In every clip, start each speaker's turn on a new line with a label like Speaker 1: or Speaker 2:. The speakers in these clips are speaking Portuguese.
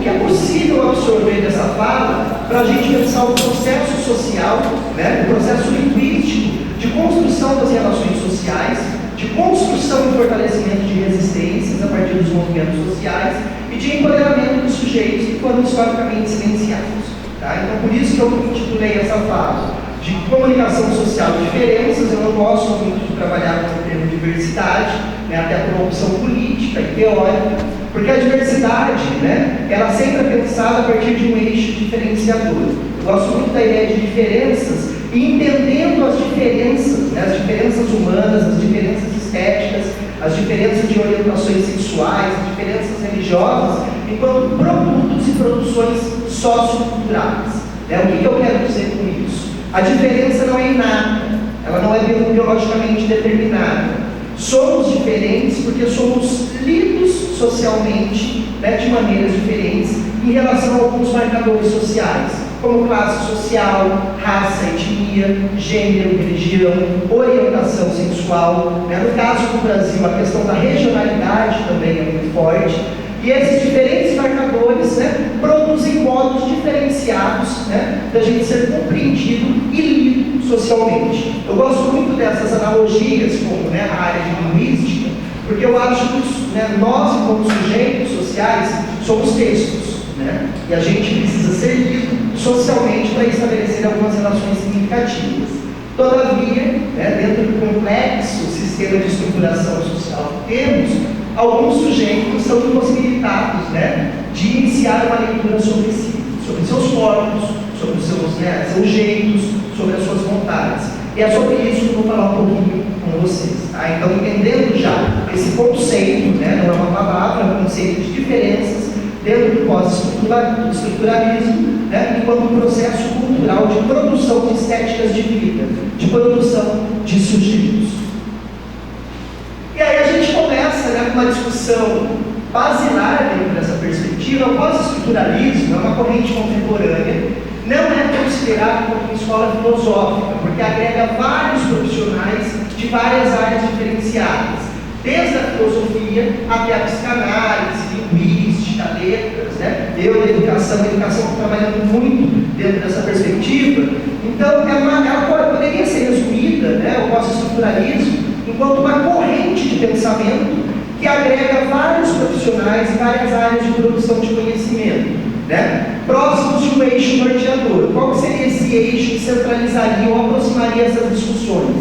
Speaker 1: que é possível absorver dessa fala para a gente pensar o processo social, né, o processo linguístico de construção das relações sociais, de construção e fortalecimento de resistências a partir dos movimentos sociais e de empoderamento dos sujeitos que foram historicamente silenciados. Tá? Então, por isso que eu intitulei essa fala de comunicação social de diferenças. Eu não gosto muito de trabalhar com o termo diversidade, né, até por uma opção política e teórica, porque a diversidade, né, ela sempre é pensada a partir de um eixo diferenciador. Eu gosto muito da ideia de diferenças e entendendo as diferenças, né, as diferenças humanas, as diferenças estéticas, as diferenças de orientações sexuais, as diferenças religiosas, enquanto produtos e produções socioculturais. Né? O que eu quero dizer com isso? A diferença não é inata, ela não é biologicamente determinada. Somos diferentes porque somos lidos socialmente, né, de maneiras diferentes em relação a alguns marcadores sociais, como classe social, raça, etnia, gênero, religião, orientação sexual. Né? No caso do Brasil, a questão da regionalidade também é muito forte. E esses diferentes marcadores, né, produzem modos diferenciados, né, da gente ser compreendido e lido socialmente. Eu gosto muito dessas analogias com, né, a área de linguística, porque eu acho que, né, nós, como sujeitos sociais, somos textos, né, e a gente precisa ser lido socialmente para estabelecer algumas relações significativas. Todavia, né, dentro do complexo sistema de estruturação social que temos, alguns sujeitos são impossibilitados, né, de iniciar uma leitura sobre si, sobre seus corpos, sobre os seus, né, seus jeitos, sobre as suas vontades. E é sobre isso que eu vou falar um pouquinho com vocês. Tá? Então, entendendo já esse conceito, né, não é uma palavra, é um conceito de diferenças dentro do pós-estruturalismo, né, enquanto um processo cultural de produção de estéticas de vida, de produção de sujeitos. E aí a gente começa, né, com uma discussão basilar dentro dessa perspectiva. O pós-estruturalismo é uma corrente contemporânea, não é considerado como uma escola filosófica, porque agrega vários profissionais de várias áreas diferenciadas, desde a filosofia até a psicanálise, linguística, letras, né? Eu da educação estou trabalhando muito dentro dessa perspectiva. Então, ela poderia ser resumida, né, o pós-estruturalismo, enquanto uma corrente de pensamento que agrega vários profissionais e várias áreas de produção de conhecimento, né, próximos de um eixo norteador. Qual seria esse eixo que centralizaria ou aproximaria essas discussões?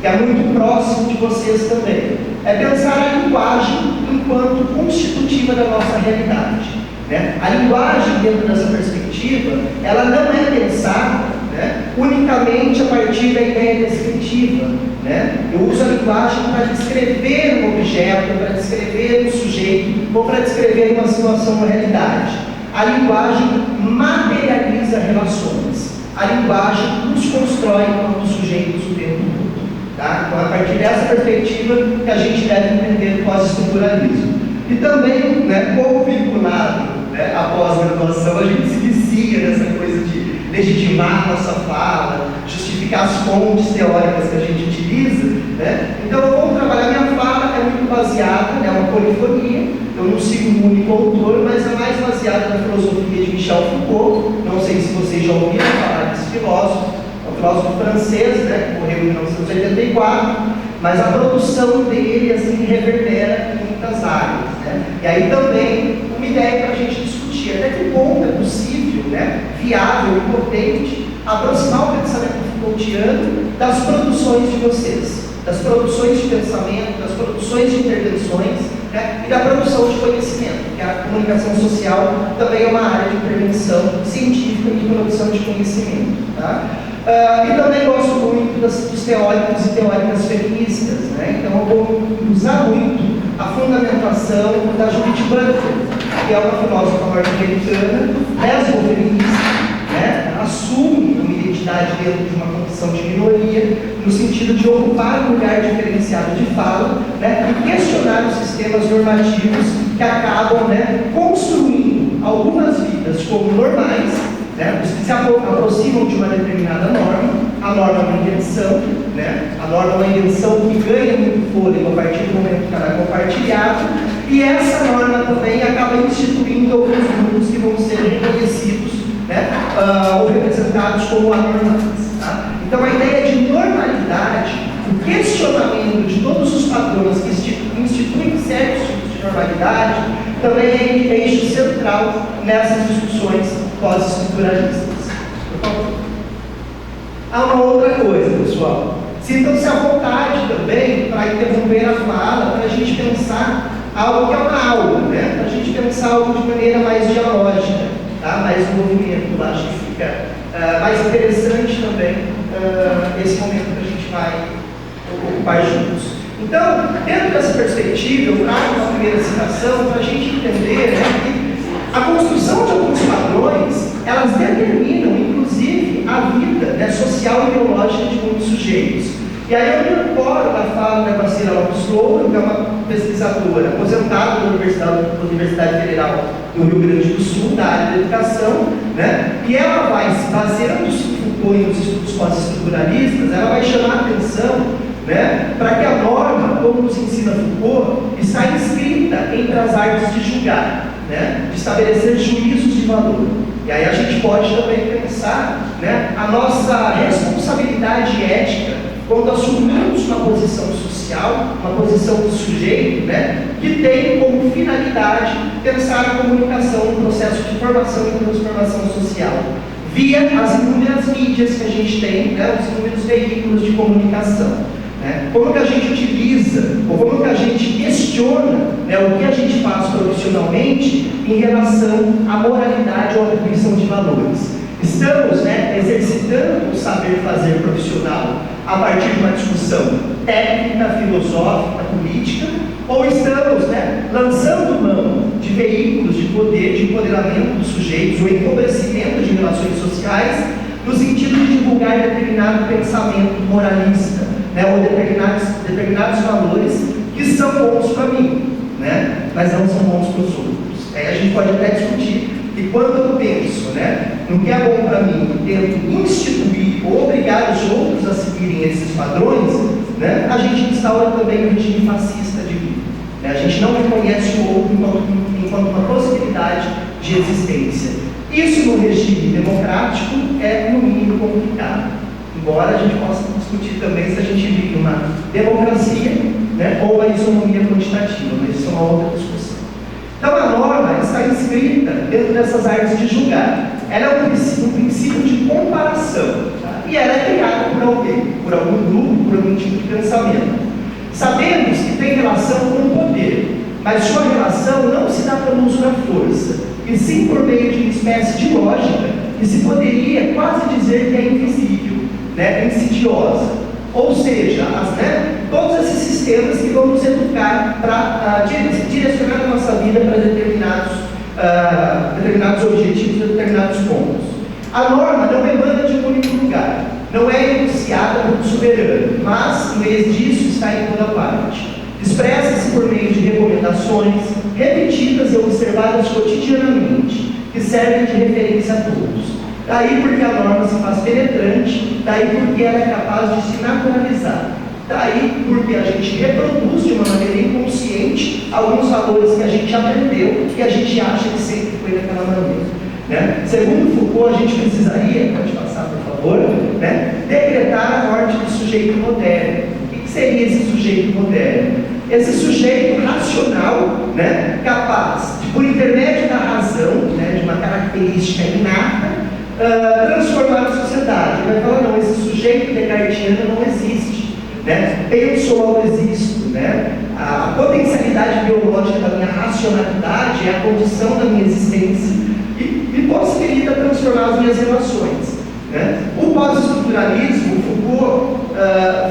Speaker 1: Que é muito próximo de vocês também. É pensar a linguagem enquanto constitutiva da nossa realidade. Né? A linguagem, dentro dessa perspectiva, ela não é pensada, né, unicamente a partir da ideia descritiva. Né? Eu uso a linguagem para descrever um objeto, para descrever um sujeito, ou para descrever uma situação, uma realidade. A linguagem materializa relações. A linguagem nos constrói como sujeitos o tempo todo. Tá? Então, a partir dessa perspectiva que a gente deve entender o pós-estruturalismo. E também, né, como vinculado, né, à pós-graduação, a gente se vicia nessa coisa de legitimar a nossa fala, justificar as fontes teóricas que a gente utiliza. Né? Então, vamos trabalhar. Minha fala é muito baseada, é uma polifonia. Eu não sigo um único autor, mas é mais baseada na filosofia de Michel Foucault. Não sei se vocês já ouviram falar desse filósofo. É um filósofo francês, né, que morreu em 1984, mas a produção dele assim reverbera em muitas áreas. Né? E aí também uma ideia para a gente discutir até que ponto é possível, né, viável e potente, aproximar o pensamento Foucaultiano das produções de vocês, das produções de pensamento, das produções de intervenções, né, e da produção de conhecimento, que a comunicação social também é uma área de intervenção científica e de produção de conhecimento. Tá? E também gosto muito dos teóricos e teóricas feministas, né? Então eu vou usar muito a fundamentação da Judith Butler, que é uma filósofa norte-americana, lesbo-feminista, né? Ela assume uma identidade dentro de uma condição de minoria, no sentido de ocupar um lugar diferenciado de fala, né? E questionar os sistemas normativos que acabam, né, construindo algumas vidas como normais, né, se aproximam de uma determinada norma. A norma é uma invenção, né, a norma é uma invenção que ganha muito fôlego a partir do momento que ela é compartilhada, e essa norma também acaba instituindo alguns grupos que apresentados como anormais. Tá? Então, a ideia de normalidade, o questionamento de todos os padrões que instituem certos tipos de normalidade, também é eixo central nessas discussões pós-estruturalistas. Por favor. Há uma outra coisa, pessoal. Sintam-se à vontade também para interromper a fala, para a gente pensar algo que é uma aula, né? Para a gente pensar algo de maneira mais dialógica, tá? Mais movimento. Eu acho que fica mais interessante também esse momento que a gente vai ocupar juntos. Então, dentro dessa perspectiva, eu trago uma primeira citação para a gente entender, né, que a construção de alguns padrões, elas determinam, inclusive, a vida, né, social e biológica de muitos sujeitos. E aí eu me recordo da fala da Marcela Lopes Louro, que é uma pesquisadora aposentada da Universidade Federal do Rio Grande do Sul, da área da educação, né? E ela vai, baseando-se em Foucault e nos estudos pós-estruturalistas, ela vai chamar a atenção, né, para que a norma, como nos ensina Foucault, está inscrita entre as artes de julgar, né, de estabelecer juízos de valor. E aí a gente pode também pensar, né, a nossa responsabilidade ética quando assumimos uma posição social, uma posição de sujeito, né, que tem como finalidade pensar a comunicação no processo de formação e transformação social, via as inúmeras mídias que a gente tem, né, os inúmeros veículos de comunicação. Né? Como que a gente utiliza, ou como que a gente questiona, né, o que a gente faz profissionalmente em relação à moralidade ou à atribuição de valores. Estamos, né, exercitando o saber fazer profissional a partir de uma discussão técnica, filosófica, política, ou estamos, né, lançando mão de veículos de poder, de empoderamento dos sujeitos, o empobrecimento de relações sociais, no sentido de divulgar determinado pensamento moralista, né, ou determinados valores que são bons para mim, né, mas não são bons para os outros. Aí a gente pode até discutir que quando eu penso, né, no que é bom para mim e tento instituir ou obrigar os outros a seguirem esses padrões, né, a gente instaura também o regime fascista de vida. Né? A gente não reconhece o outro enquanto uma possibilidade de existência. Isso no regime democrático é, no mínimo, complicado. Embora a gente possa discutir também se a gente vive uma democracia, né, ou uma isonomia quantitativa, mas isso é uma outra discussão. Então a norma está inscrita dentro dessas artes de julgar. Ela é um princípio de comparação, tá? E ela é criada por alguém, por algum grupo, por algum tipo de pensamento. Sabemos que tem relação com o poder, mas sua relação não se dá pelo uso da força, e sim por meio de uma espécie de lógica que se poderia quase dizer que é invisível, né, insidiosa. Ou seja, todos esses sistemas que vão nos educar para direcionar a nossa vida para determinados objetivos, determinados pontos. A norma não emana de um único lugar, não é enunciada por um soberano, mas, em vez disso, está em toda parte. Expressa-se por meio de recomendações repetidas e observadas cotidianamente, que servem de referência a todos. Daí porque a norma se faz penetrante, daí porque ela é capaz de se naturalizar, daí porque a gente reproduz de uma maneira inconsciente alguns valores que a gente aprendeu e a gente acha que sempre foi daquela maneira. Né? Segundo Foucault, a gente precisaria, pode passar por favor, né, decretar a morte do sujeito moderno. O que seria esse sujeito moderno? Esse sujeito racional, né, capaz de, por intermédio da razão, né, de uma característica inata, transformar a sociedade. Ele vai falar, não, esse sujeito descartiano não existe, né? Penso logo existo, né? A potencialidade biológica da minha racionalidade é a condição da minha existência e possibilita transformar as minhas relações, né? O pós-estruturalismo, o Foucault,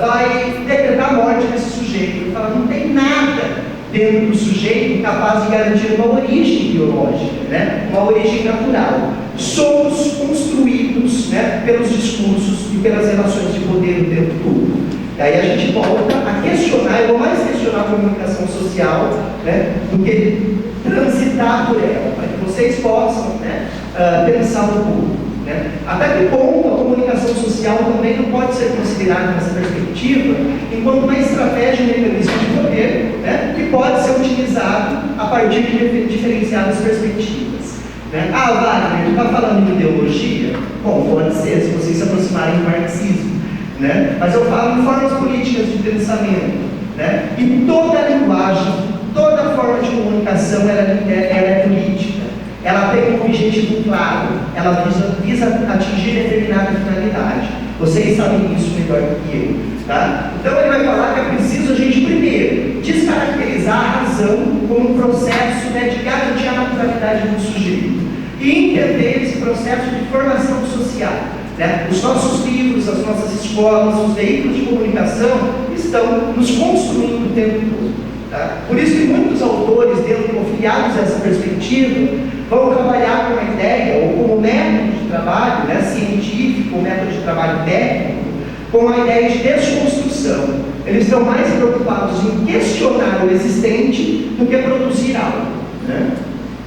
Speaker 1: vai decretar a morte desse sujeito. Ele fala, não tem nada dentro do sujeito capaz de garantir uma origem biológica, né? Uma origem natural. Somos construídos, né, pelos discursos e pelas relações de poder o tempo todo. E aí a gente volta a questionar, eu vou mais questionar a comunicação social, né, do que transitar por ela, para que vocês possam, né, pensar um pouco. Né? Até que ponto a comunicação social também não pode ser considerada nessa perspectiva enquanto uma estratégia e mecanismo de poder, né, que pode ser utilizado a partir de diferenciadas perspectivas. Né? Ah, Wagner, tu está falando em ideologia? Bom, pode ser, se vocês se aproximarem do marxismo. Né? Mas eu falo em formas políticas de pensamento. Né? E toda a linguagem, toda forma de comunicação, ela é política. Ela tem um objetivo claro, ela visa atingir determinada finalidade. Vocês sabem isso melhor do que eu. Tá? Então ele vai falar que é preciso a gente primeiro descaracterizar a razão como um processo, né, de garantir a naturalidade do sujeito e entender esse processo de formação social. Né? Os nossos livros, as nossas escolas, os veículos de comunicação estão nos construindo o tempo todo. Tá? Por isso que muitos autores, filiados a essa perspectiva, vão trabalhar com uma ideia, ou como método de trabalho, né, científico, ou método de trabalho técnico, com a ideia de desconstrução. Eles estão mais preocupados em questionar o existente do que produzir algo, né,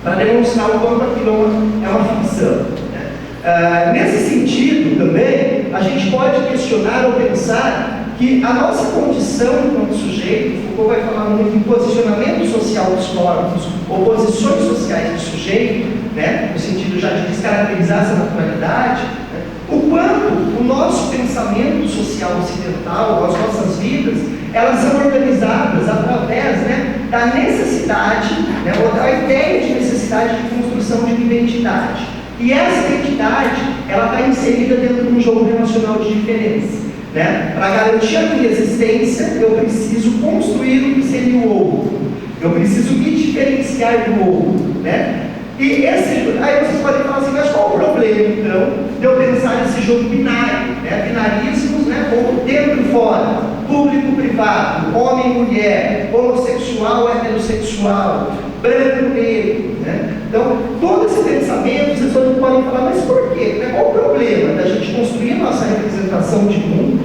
Speaker 1: para demonstrar o quanto aquilo é uma ficção. Né. Nesse sentido, também, a gente pode questionar ou pensar que a nossa condição enquanto sujeito, Foucault vai falar muito em posicionamento social dos corpos, ou posições sociais do sujeito, né, no sentido já de descaracterizar essa naturalidade, né, o quanto o nosso pensamento social ocidental, as nossas vidas, elas são organizadas através, né, da necessidade, né, ou da ideia de necessidade de construção de uma identidade. E essa identidade, ela está inserida dentro de um jogo relacional de diferença. Né? Para garantir a minha existência, eu preciso construir o que seria o outro. Eu preciso me diferenciar do outro. Né? E aí vocês podem falar assim, mas qual o problema, então, de eu pensar nesse jogo binário? Né? Binarismos, né? Ou dentro e fora, público, privado, homem, mulher, homossexual, heterossexual, branco, negro. Né? Então, todo esse pensamento, vocês podem falar, mas por quê? Né? Qual o problema da gente construir a nossa representação de mundo,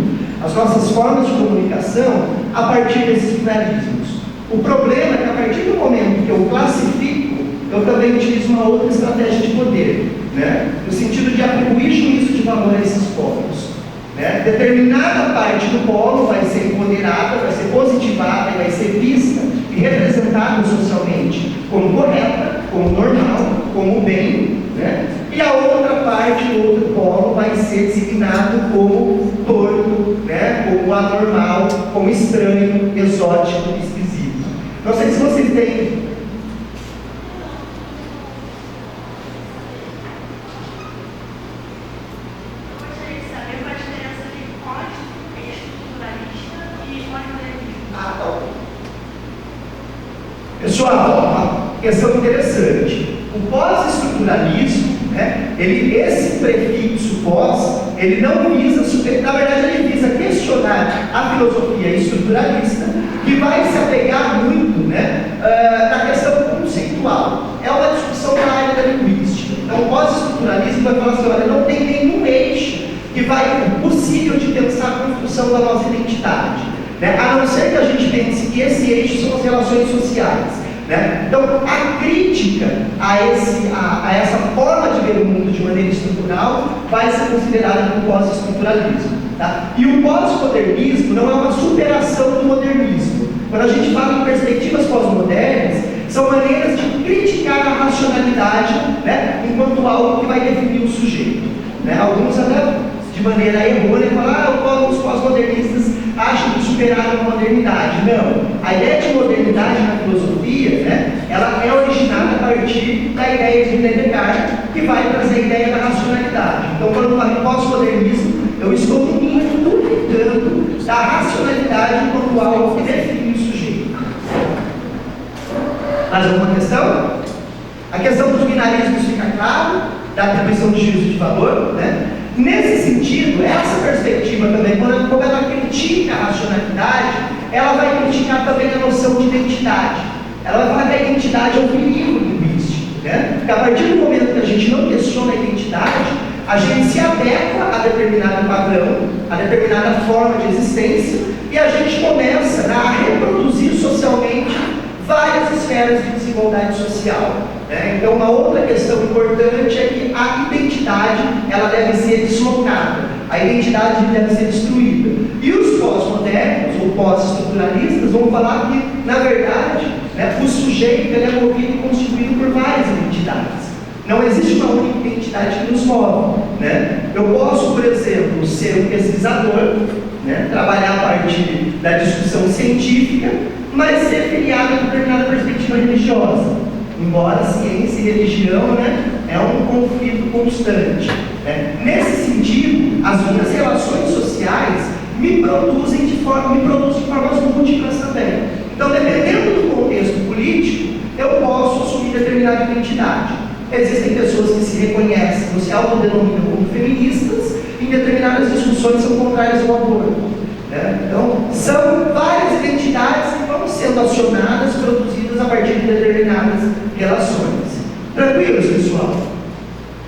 Speaker 1: as nossas formas de comunicação, a partir desses binarismos? O problema é que a partir do momento que eu classifico, eu também utilizo uma outra estratégia de poder, né? No sentido de atribuir juízo de valor a esses polos. Né? Determinada parte do polo vai ser empoderada, vai ser positivada, vai ser vista e representada socialmente como correta, como normal, como bem, né? E a outra parte, o outro polo, vai ser designado como torto, né? Como anormal, como estranho, exótico, esquisito. Não sei se vocês têm. Pessoal, uma questão interessante. O pós-estruturalismo, né, esse prefixo pós, ele não visa, na verdade ele visa questionar a filosofia estruturalista, que vai se apegar muito, né, na questão conceitual. É uma discussão na área da linguística. Então o pós-estruturalismo vai falar assim, olha, não tem nenhum eixo que vai possível de pensar a construção da nossa identidade. Né? A não ser que a gente pense que esse eixo são as relações sociais. Né? Então, a crítica a essa forma de ver o mundo de maneira estrutural vai ser considerada como pós-estruturalismo. Tá? E o pós-modernismo não é uma superação do modernismo. Quando a gente fala em perspectivas pós-modernas, são maneiras de criticar a racionalidade, né, enquanto algo que vai definir o sujeito. Né? Alguns até de maneira errônea falam, os pós-modernistas acham que superaram a modernidade. Não. A ideia de modernidade na filosofia, né, ela é originada a partir da ideia de René Descartes, que vai trazer a ideia da racionalidade. Então, quando eu falo em pós-modernismo, eu estou no mínimo duvidando da racionalidade enquanto algo que define o sujeito. Mais alguma questão? A questão dos binarismos fica claro, da atribuição de juízo de valor, né? Nesse sentido, essa perspectiva também, quando ela critica a racionalidade, ela vai criticar também a noção de identidade. Ela vai falar que a identidade é um perigo linguístico, né? Porque a partir do momento que a gente não questiona a identidade, a gente se adequa a determinado padrão, a determinada forma de existência, e a gente começa a reproduzir socialmente várias esferas de desigualdade social. Né? Então, uma outra questão importante é que a identidade ela deve ser deslocada, a identidade deve ser destruída. E os pós-modernos, ou pós-estruturalistas, vão falar que, na verdade, né, o sujeito ele é movido e constituído por várias identidades. Não existe uma única identidade que nos move, né? Eu posso, por exemplo, ser um pesquisador, né? Trabalhar a partir da discussão científica, mas ser filiado a determinada perspectiva religiosa. Embora ciência e religião, né, é um conflito constante, né? Nesse sentido, as minhas relações sociais me produzem de formas múltiplas também. Então, dependendo do contexto político, eu posso assumir determinada identidade. Existem pessoas que se reconhecem, ou se autodenominam como feministas, e em determinadas discussões são contrárias ao aborto, né? Então, são várias identidades que vão sendo acionadas, produzidas a partir de determinadas relações. Tranquilos, pessoal?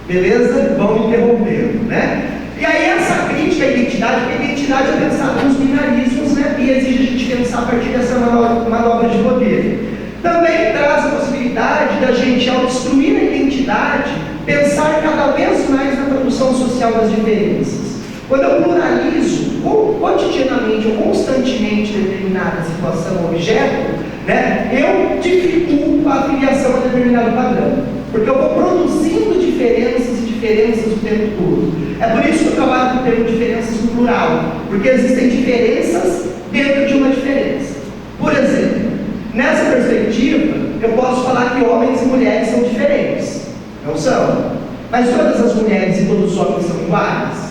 Speaker 1: Beleza? Vão me interrompendo, né? E aí essa crítica à identidade, porque a identidade é pensada nos binarismos, né? E exige a gente pensar a partir dessa manobra de poder. Também traz a possibilidade da gente, ao destruir a identidade, pensar cada vez mais na produção social das diferenças. Quando eu pluralizo cotidianamente ou constantemente determinada situação ou objeto, né, eu dificulto a afiliação a determinado padrão, porque eu vou produzindo diferenças e diferenças o tempo todo. É por isso que eu trabalho com o termo diferenças no plural, porque existem diferenças dentro de uma diferença. Por exemplo, nessa perspectiva, eu posso falar que homens e mulheres são diferentes. Não são. Mas todas as mulheres e todos os homens são iguais.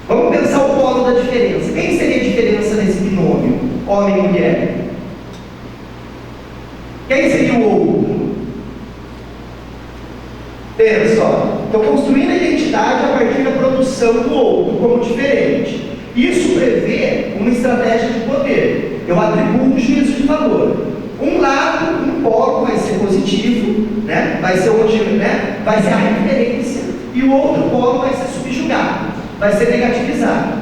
Speaker 1: Vamos pensar o polo da diferença. Quem seria a diferença nesse binômio? Homem e mulher. Quem seria o outro? Pensa, ó. Estou construindo a identidade a partir da produção do outro como diferente. Isso prevê uma estratégia de poder. Eu atribuo um juízo de valor. Um lado, um polo vai ser positivo, né? Vai ser onde, né? Vai ser a referência, e o outro polo vai ser subjugado, vai ser negativizado.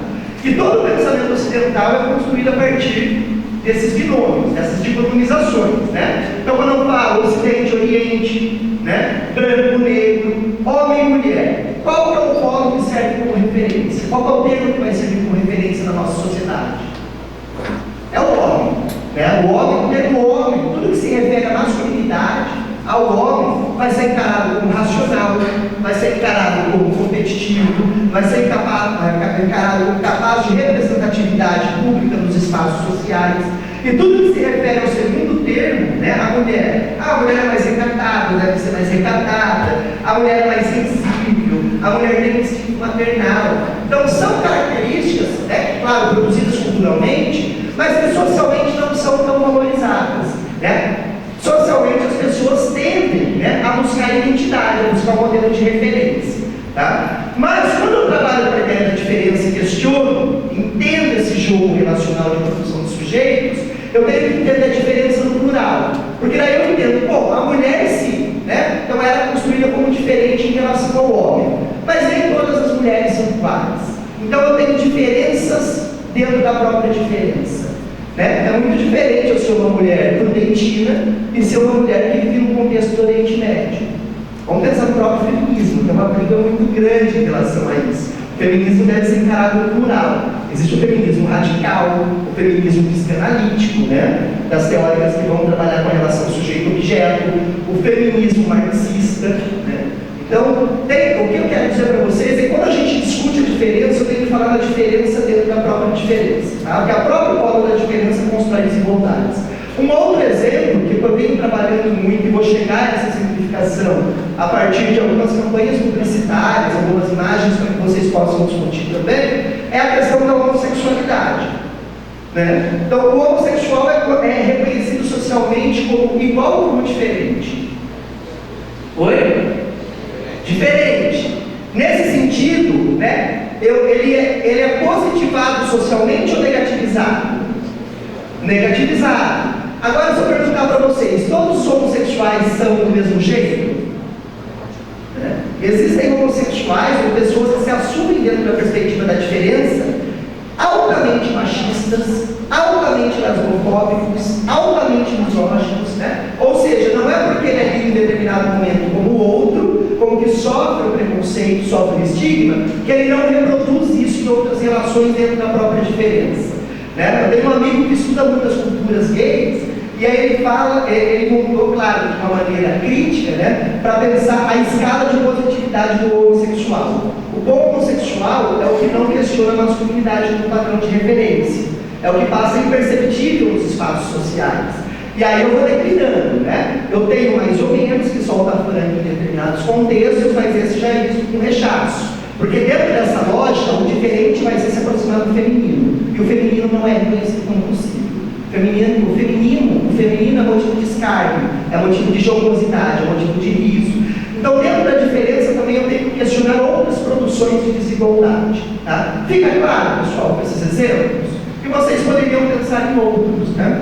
Speaker 1: E todo o pensamento ocidental é construído a partir desses binômios, dessas dicotomizações, né? Então, quando eu falo Ocidente, Oriente, né? Branco, negro, homem e mulher, qual é o polo que serve como referência? Qual é o termo que vai servir como referência na nossa sociedade? É o homem, né? O homem, porque o homem, tudo que se refere à masculinidade, ao homem, vai ser encarado como racional, vai ser encarado como competitivo, vai ser encarado como capaz de representatividade pública nos espaços sociais. E tudo que se refere ao segundo termo, né? A mulher é mais recatada, deve ser mais recatada, a mulher é mais sensível, a mulher tem instinto maternal. Então são características, né, claro, produzidas culturalmente, mas que socialmente não são tão valorizadas, né? Socialmente as pessoas tendem, né, a buscar identidade, a buscar um modelo de referência, tá? Mas quando eu trabalho com a ideia da diferença e questiono, entendo esse jogo relacional de produção de sujeitos, eu tenho que entender a diferença no plural, porque daí eu entendo, pô, a mulher sim, né? Então ela é construída como diferente em relação ao homem, mas nem todas as mulheres são iguais. Então eu tenho diferenças dentro da própria diferença, né? É muito diferente eu ser uma mulher prudentina e ser uma mulher que vive no contexto do Oriente Médio. Vamos pensar no próprio feminismo, que é uma briga muito grande em relação a isso. O feminismo deve ser encarado no plural. Existe o feminismo radical, o feminismo psicanalítico, né? Das teóricas que vão trabalhar com a relação sujeito-objeto, o feminismo marxista, né? Então, o que eu quero dizer para vocês é que quando a gente discute a diferença, eu tenho que falar da diferença dentro da própria diferença, tá? Porque a própria polo da diferença constrói desigualdades. Um outro exemplo, que eu venho trabalhando muito e vou chegar a essa simplificação a partir de algumas campanhas publicitárias, algumas imagens para que vocês possam discutir também, é a questão da homossexualidade, né? Então, o homossexual é reconhecido socialmente como igual ou como diferente? Oi? Diferente. Nesse sentido, né, ele é positivado socialmente ou negativizado? Negativizado. Agora, se eu perguntar para vocês, todos os homossexuais são do mesmo jeito? Né? Existem homossexuais ou pessoas que se assumem dentro da perspectiva da diferença, altamente machistas, altamente lesbofóbicos, altamente misóginos, né? Ou seja, não é porque ele é lido em determinado momento como o outro, como que sofre o preconceito, sofre o estigma, que ele não reproduz isso em outras relações dentro da própria diferença, né? Eu tenho um amigo que estuda muitas culturas gays, E aí ele fala, ele montou, claro, de uma maneira crítica, né, para pensar a escala de positividade do homossexual. O bom homossexual é o que não questiona a masculinidade como padrão de referência. É o que passa imperceptível nos espaços sociais. E aí eu vou declinando, né? Eu tenho mais ou menos que solta frango em determinados contextos, mas esse já é visto com rechaço. Porque dentro dessa lógica, o diferente vai ser se aproximar do feminino. E o feminino não é reconhecido como possível. O feminino é motivo de escárnio, é motivo de jocosidade, é motivo de riso. Então, dentro da diferença, também eu tenho que questionar outras produções de desigualdade. Tá? Fica claro, pessoal, com esses exemplos? Que vocês poderiam pensar em outros, né?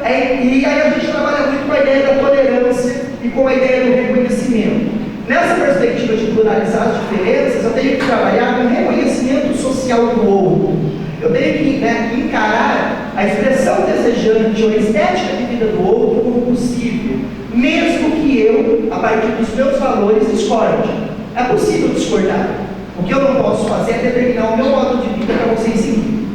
Speaker 1: E aí a gente trabalha muito com a ideia da tolerância e com a ideia do reconhecimento. Nessa perspectiva de pluralizar as diferenças, eu tenho que trabalhar com o reconhecimento social do outro. Eu tenho que encarar a expressão desejante ou a estética de vida do outro como possível, mesmo que eu, a partir dos meus valores, discorde. É possível discordar. O que eu não posso fazer é determinar o meu modo de vida para vocês seguirem.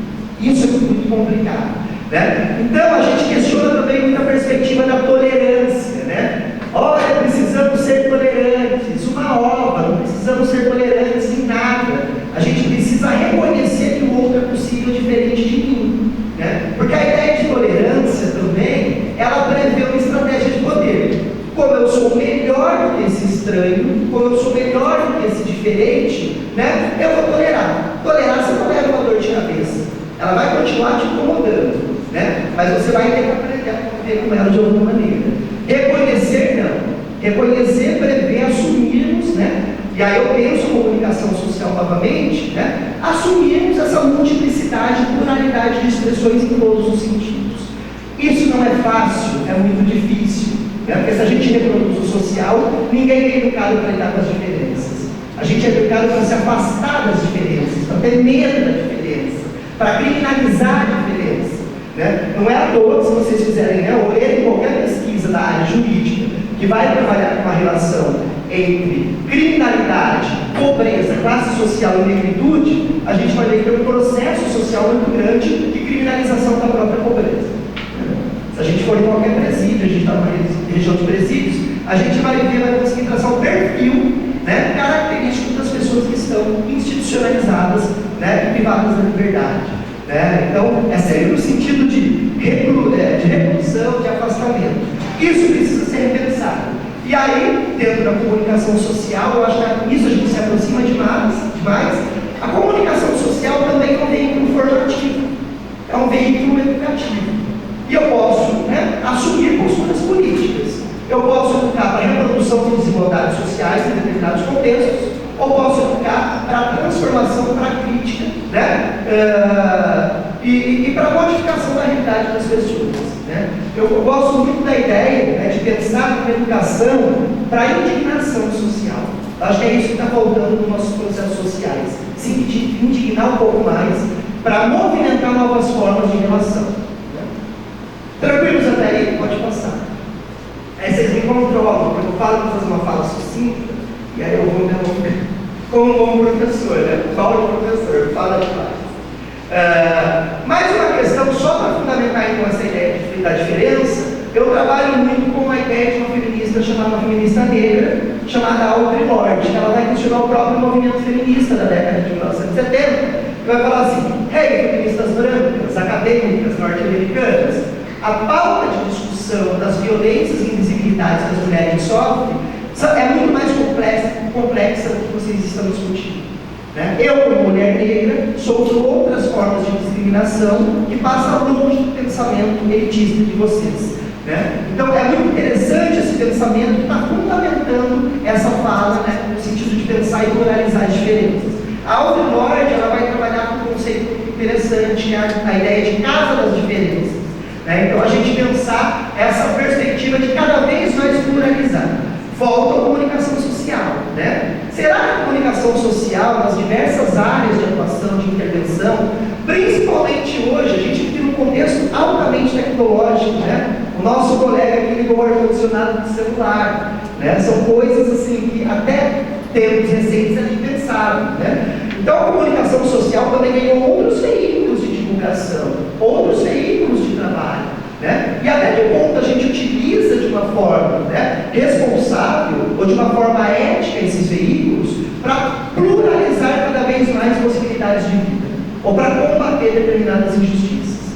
Speaker 1: Isso é muito complicado, né? Então, a gente questiona também muito a perspectiva da tolerância, né? Olha, precisamos ser tolerantes, uma ova, não precisamos ser tolerantes em nada. A gente precisa reconhecer que o outro é possível diferente de mim, né? Porque a ideia de tolerância também, ela prevê uma estratégia de poder. Como eu sou melhor do que esse estranho, como eu sou melhor do que esse diferente, né? Eu vou tolerar. Tolerar, você tolera uma dor de cabeça. Ela vai continuar te incomodando, né? Mas você vai ter que aprender a conviver com ela de alguma maneira. Reconhecer, não. Reconhecer, prever, assumirmos, né? E aí eu penso comunicação social novamente, né? Assumirmos essa multiplicidade, pluralidade de expressões em todos os sentidos. Isso não é fácil, é muito difícil, né? Porque se a gente reproduz o social, ninguém é educado para lidar com as diferenças. A gente é educado para se afastar das diferenças, para ter medo da diferença, para criminalizar a diferença. Né? Não é à toa, se vocês fizerem, né, olhem qualquer pesquisa da área jurídica que vai trabalhar com uma relação entre criminalidade, pobreza, classe social e negritude, a gente vai ver que tem um processo social muito grande de criminalização da própria pobreza. Se a gente for em qualquer presídio, a gente está numa região de presídios, a gente vai ver, vai conseguir traçar um perfil, né, característico das pessoas que estão institucionalizadas, né, e privadas da liberdade. Então, é sempre no sentido de reclusão, de afastamento. Isso precisa ser repensado. E aí, dentro da comunicação social, eu acho que isso a gente se aproxima demais. A comunicação social também é um veículo formativo, é um veículo educativo. E eu posso, né, assumir posturas políticas. Eu posso educar para a reprodução de desigualdades sociais em determinados contextos, ou posso educar para a transformação, para a crítica, né? E para a modificação da realidade das pessoas. Né? Eu gosto muito da ideia, né, de pensar em educação para a indignação social. Eu acho que é isso que está faltando nos nossos processos sociais. Se indignar um pouco mais para movimentar novas formas de relação. Né? Tranquilos até aí? Pode passar. Aí vocês me controlam, porque eu falo para fazer uma fala sucinta, e aí eu vou me devolver como um bom professor, né? Paulo professor, fala demais. Mais uma questão, só para fundamentar então essa ideia da diferença, eu trabalho muito com a ideia de uma feminista chamada uma feminista negra, chamada Audre Lorde, que ela vai questionar o próprio movimento feminista da década de 1970, que vai falar assim: hey, feministas brancas, acadêmicas, norte-americanas, a pauta de discussão das violências e invisibilidades que as mulheres sofrem é muito mais complexa do que vocês estão discutindo. Né? Eu, como mulher negra, sofro outras formas de discriminação que passam longe do pensamento elitista de vocês. Né? Então, é muito interessante esse pensamento que está fundamentando essa fala, né, no sentido de pensar e pluralizar as diferenças. A Audre Lorde, ela vai trabalhar com um conceito muito interessante, que é a ideia de casa das diferenças. Né? Então, a gente pensar essa perspectiva de cada vez mais pluralizar. Volta à comunicação social, né? Será que a comunicação social, nas diversas áreas de atuação, de intervenção, principalmente hoje, a gente vive num contexto altamente tecnológico, né? O nosso colega aqui ligou o ar-condicionado do celular, né? São coisas assim que até tempos recentes a gente pensava, né? Então a comunicação social também ganhou outros veículos de divulgação, outros veículos de trabalho. né? E até que ponto a gente utiliza de uma forma, né, responsável ou de uma forma ética esses veículos para pluralizar cada vez mais possibilidades de vida ou para combater determinadas injustiças.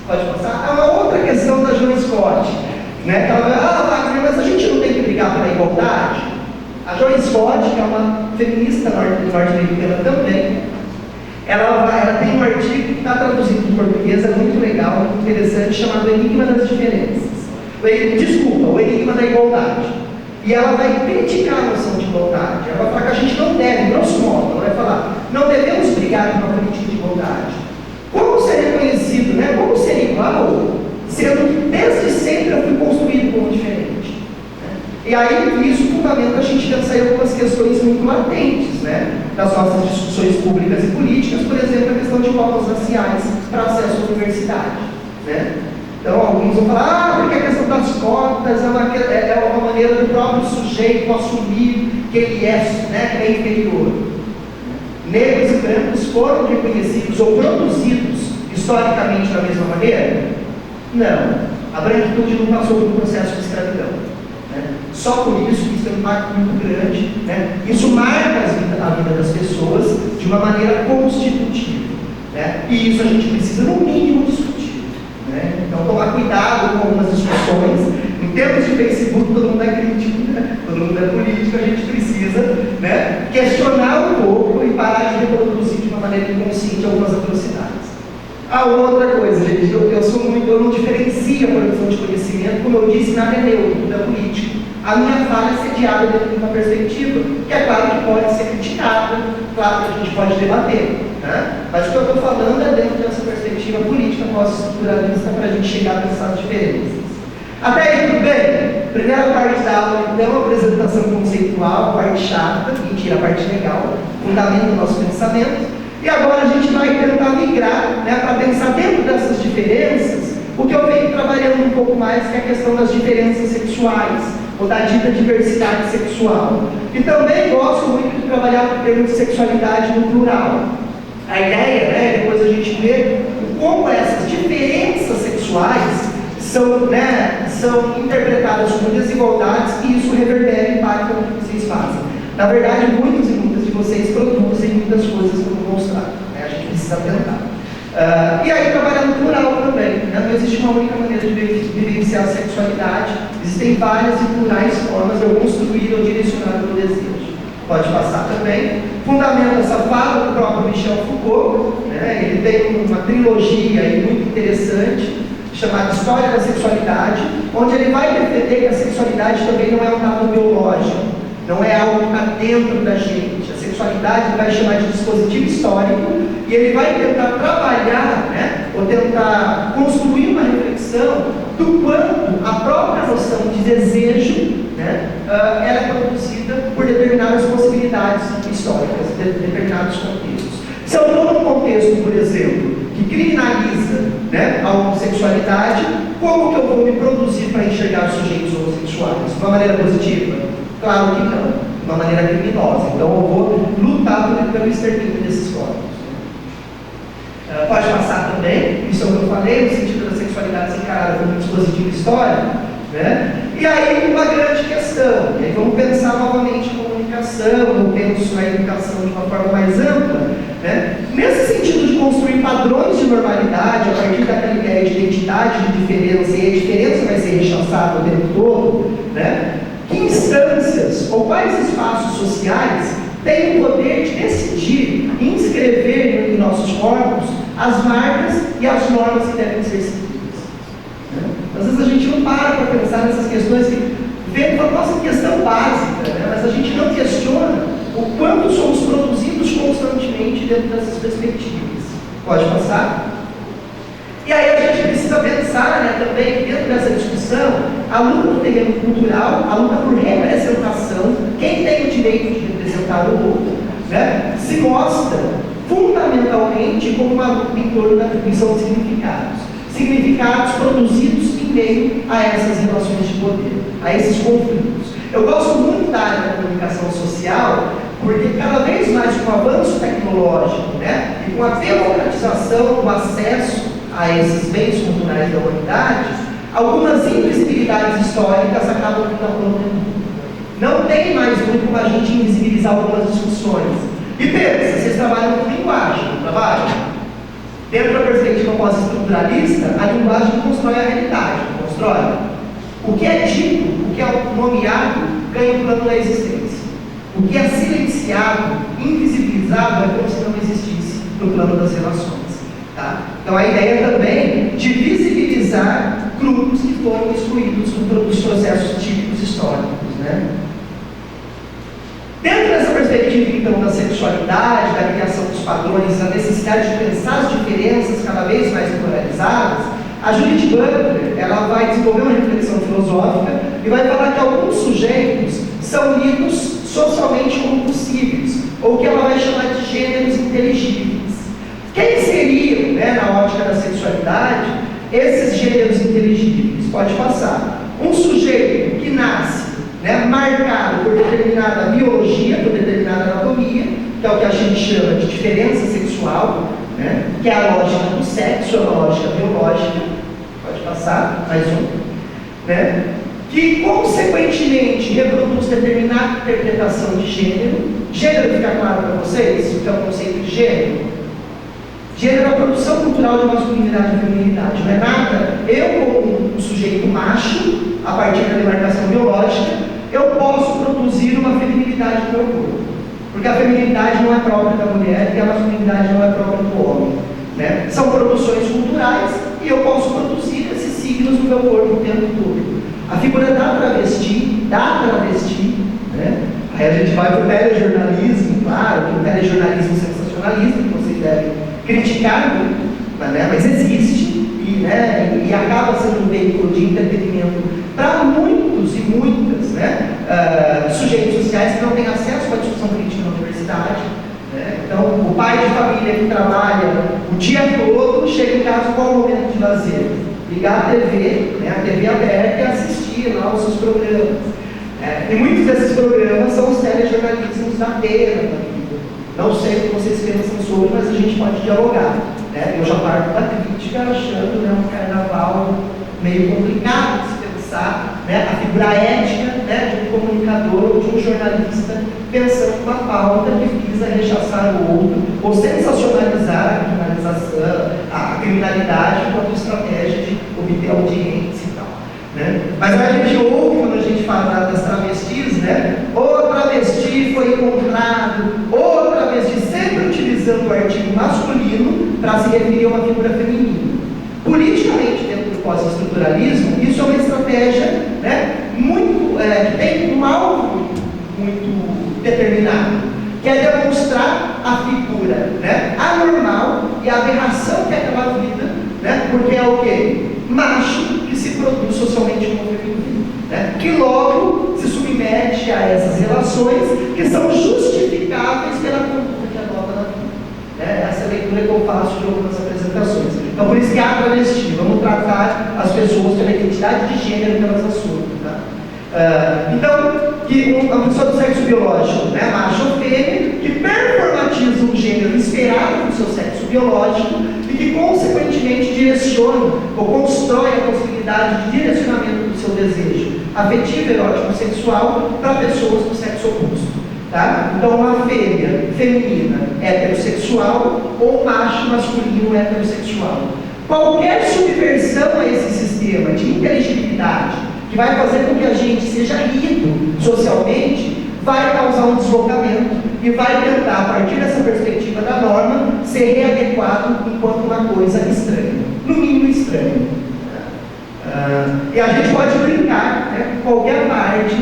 Speaker 1: Pode passar? É uma outra questão da Joan Scott, né? Que ela vai, Wagner, mas a gente não tem que brigar pela igualdade? A Joan Scott, que é uma feminista norte-americana também, ela tem um artigo que está traduzido em português, é muito legal, muito interessante, chamado Enigma das Diferenças. O Enigma da Igualdade. E ela vai criticar a noção de igualdade. Ela vai falar que a gente não deve, grosso modo, ela vai falar, não devemos brigar por uma política de igualdade. Como ser reconhecido, né? Como ser igual, sendo que desde sempre eu fui construído como diferente. E aí, isso fundamenta a gente pensar em algumas questões muito latentes, né, das nossas discussões públicas e políticas, por exemplo, a questão de cotas raciais para acesso à universidade, né? Então, alguns vão falar, porque a questão das cotas é uma maneira do próprio sujeito assumir que ele é, né, que é inferior. Negros e brancos foram reconhecidos ou produzidos historicamente da mesma maneira? Não. A branquitude não passou por um processo de escravidão. Só por isso tem um impacto muito grande, né? Isso marca a vida das pessoas de uma maneira constitutiva, né? E isso a gente precisa, no mínimo, discutir, né? Então, tomar cuidado com algumas discussões. Em termos de Facebook, todo mundo é crítico, né? Todo mundo é político, a gente precisa, né, questionar um pouco e parar de reproduzir de uma maneira inconsciente algumas atrocidades. A outra coisa, gente, eu não diferencio a produção de conhecimento, como eu disse, nada é neutro, tudo é político. A minha fala é sediada dentro de uma perspectiva, que é claro que pode ser criticada, claro que a gente pode debater, né? Mas o que eu estou falando é dentro dessa perspectiva política pós-estruturalista para a gente chegar a pensar as diferenças. Até aí, tudo bem? Primeira parte da aula, então, apresentação conceitual, parte chata, mentira, a parte legal, fundamento do nosso pensamento. E agora a gente vai tentar migrar, né, para pensar dentro dessas diferenças, o que eu venho trabalhando um pouco mais, que é a questão das diferenças sexuais, ou da dita diversidade sexual. E também gosto muito de trabalhar com o termo de sexualidade no plural. A ideia, né, depois a gente vê como essas diferenças sexuais são interpretadas como desigualdades e isso reverbera e impacta no que vocês fazem. Na verdade, muitos e muitas de vocês produzem muitas coisas que eu vou mostrar, né? A gente precisa tentar. E aí, trabalhar no plural também, né? Não existe uma única maneira de vivenciar a sexualidade, existem várias e plurais formas de eu construir ou direcionar o meu desejo. Pode passar também. Fundamenta essa fala do próprio Michel Foucault, né? Ele tem uma trilogia aí muito interessante, chamada História da Sexualidade, onde ele vai defender que a sexualidade também não é um dado biológico, não é algo que está dentro da gente. A sexualidade ele vai chamar de dispositivo histórico e ele vai tentar trabalhar, né, ou tentar construir uma reflexão do quanto a própria noção de desejo, né, ela é produzida por determinadas possibilidades históricas, determinados contextos. Se eu estou num contexto, por exemplo, que criminaliza, né, a homossexualidade, como que eu vou me produzir para enxergar os sujeitos homossexuais? De uma maneira positiva? Claro que não, de uma maneira criminosa. Então eu vou lutar pelo extermínio desses corpos. Pode passar também, isso é o que eu falei, no sentido da sexualidade ser encarada como um dispositivo histórico, né? E aí uma grande questão, e aí vamos pensar novamente em comunicação, eu penso na educação de uma forma mais ampla, né? Nesse sentido de construir padrões de normalidade, a partir daquela ideia de identidade, de diferença, e a diferença vai ser rechaçada o tempo todo, né? Que instâncias ou quais espaços sociais têm o poder de decidir e inscrever em nossos corpos as marcas e as normas que devem ser seguidas? Né? Às vezes a gente não para pensar nessas questões que vem para a nossa questão básica, né? Mas a gente não questiona o quanto somos produzidos constantemente dentro dessas perspectivas. Pode passar? E aí a gente precisa pensar, né, também dentro dessa discussão a luta do terreno cultural, a luta por representação, quem tem o direito de representar o outro, né, se mostra fundamentalmente como uma luta em torno da atribuição de significados produzidos em meio a essas relações de poder, a esses conflitos. Eu gosto muito da área da comunicação social, porque cada vez mais com o avanço tecnológico, né, e com a democratização do acesso a esses bens culturais da humanidade, algumas invisibilidades históricas acabam ficando. Não tem mais muito como a gente invisibilizar algumas discussões. E pensa, vocês trabalham com linguagem, não trabalham? Dentro da perspectiva pós-estruturalista, a linguagem constrói a realidade, não constrói? O que é dito, o que é nomeado, ganha o plano da existência. O que é silenciado, invisibilizado, é como se não existisse no plano das relações. Tá? Então a ideia também de visibilizar grupos que foram excluídos dos processos típicos históricos. Né? Dentro dessa perspectiva, então, da sexualidade, da criação dos padrões, da necessidade de pensar as diferenças cada vez mais pluralizadas, a Judith Butler, ela vai desenvolver uma reflexão filosófica e vai falar que alguns sujeitos são lidos socialmente como possíveis, ou que ela vai chamar de gêneros inteligíveis. Quem seriam, né, na ótica da sexualidade, esses gêneros inteligíveis? Pode passar. Um sujeito que nasce, né, marcado por determinada biologia, por determinada anatomia, que é o que a gente chama de diferença sexual, né, que é a lógica do sexo, a lógica biológica. Pode passar, mais um. Né, que, consequentemente, reproduz determinada interpretação de gênero. Gênero fica claro para vocês? O que é o conceito de gênero? Gênero é a produção cultural de masculinidade e feminilidade. Não é nada, eu como um sujeito macho, a partir da demarcação biológica, eu posso produzir uma feminilidade no meu corpo. Porque a feminilidade não é própria da mulher e a masculinidade não é própria do homem. Né? São produções culturais e eu posso produzir esses signos no meu corpo o tempo todo. A figura da travesti, né? Aí a gente vai para o telejornalismo, claro, que o telejornalismo sensacionalista, que vocês devem criticar muito, né? Mas existe e acaba sendo um veículo de entretenimento para muitos e muitas, né, sujeitos sociais que não têm acesso à discussão crítica na universidade. Né? Então, o pai de família que trabalha o dia todo, chega em casa, qual o momento de lazer? Ligar a TV, né, a TV aberta e assistir lá os seus programas. E muitos desses programas são os telejornalismos da pena da vida. Não sei o que vocês pensam sobre, mas a gente pode dialogar. Né? Eu já parto da crítica achando, né, um carnaval meio complicado de se pensar, né, a figura ética, né, de um comunicador ou de um jornalista pensando uma pauta que visa rechaçar o outro ou sensacionalizar a criminalidade enquanto estratégia de obter audiência e tal. Né? Mas a gente ouve, quando a gente fala das travestis, né? O travesti foi encontrado, o travesti, sempre utilizando o artigo masculino para se referir a uma figura feminina. Politicamente, dentro do pós-estruturalismo, isso é uma estratégia, né, que tem um alvo muito determinado, que é demonstrar a figura, né, anormal e a aberração que é aquela vida, né, porque é o quê? Macho que se produz socialmente como feminino, né, que logo se submete a essas relações que são justificáveis pela conduta que adota na vida. Essa é a leitura que eu faço de algumas apresentações. Então, por isso que há travesti. Vamos tratar as pessoas pela identidade de gênero que elas assumem. Tá? Então, uma pessoa do sexo biológico, né, macho ou fêmea, que performatiza um gênero esperado do seu sexo biológico e que, consequentemente, direciona ou constrói a possibilidade de direcionamento do seu desejo afetivo, erótico, sexual para pessoas do sexo oposto. Tá? Então, uma fêmea feminina heterossexual ou macho masculino heterossexual. Qualquer subversão a esse sistema de inteligibilidade que vai fazer com que a gente seja lido socialmente vai causar um deslocamento e vai tentar, a partir dessa perspectiva da norma, ser readequado enquanto uma coisa estranha, no mínimo estranha. E a gente pode brincar, né, com qualquer parte,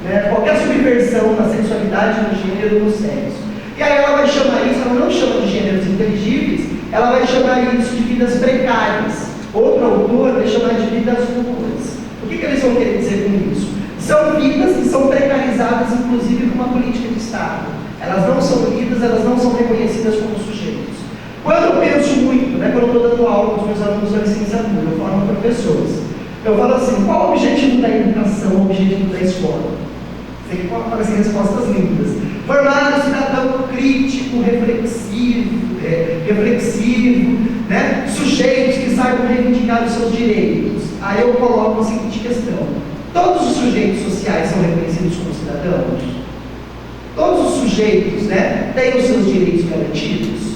Speaker 1: né, qualquer subversão na sexualidade, no gênero, no sexo. E aí ela vai chamar isso, ela não chama de gêneros inteligíveis, ela vai chamar isso de vidas precárias. Outro autor vai chamar de vidas nulas. O que eles vão querer dizer com isso? São vidas que são precarizadas, inclusive, por uma política de Estado. Elas não são lidas, elas não são reconhecidas como sujeitos. Quando eu penso muito, né, quando eu estou dando aula com os meus alunos da licenciatura, eu falo para professores, eu falo assim, qual o objetivo da educação, o objetivo da escola? Tem que aparecer respostas lindas. Formar um cidadão crítico, reflexivo, né? Sujeitos que saibam reivindicar os seus direitos. Aí eu coloco a seguinte questão: todos os sujeitos sociais são reconhecidos como cidadãos? Todos os sujeitos, né, têm os seus direitos garantidos?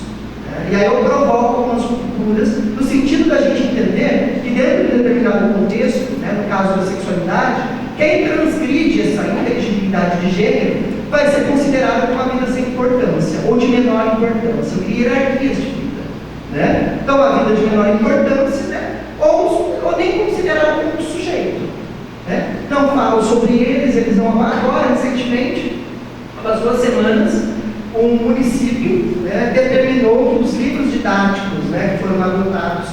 Speaker 1: E aí eu provoco algumas rupturas, no sentido da gente entender que dentro de determinado contexto, né, no caso da sexualidade, quem transgride essa inteligibilidade de gênero vai ser considerado como uma vida sem importância, ou de menor importância, hierarquias de vida. Né? Então a vida de menor importância, né, ou nem considerado como sujeito. Né? Não falo sobre eles não. Agora, recentemente, há 2 semanas, um município, né, determinou que os livros didáticos, né, que foram adotados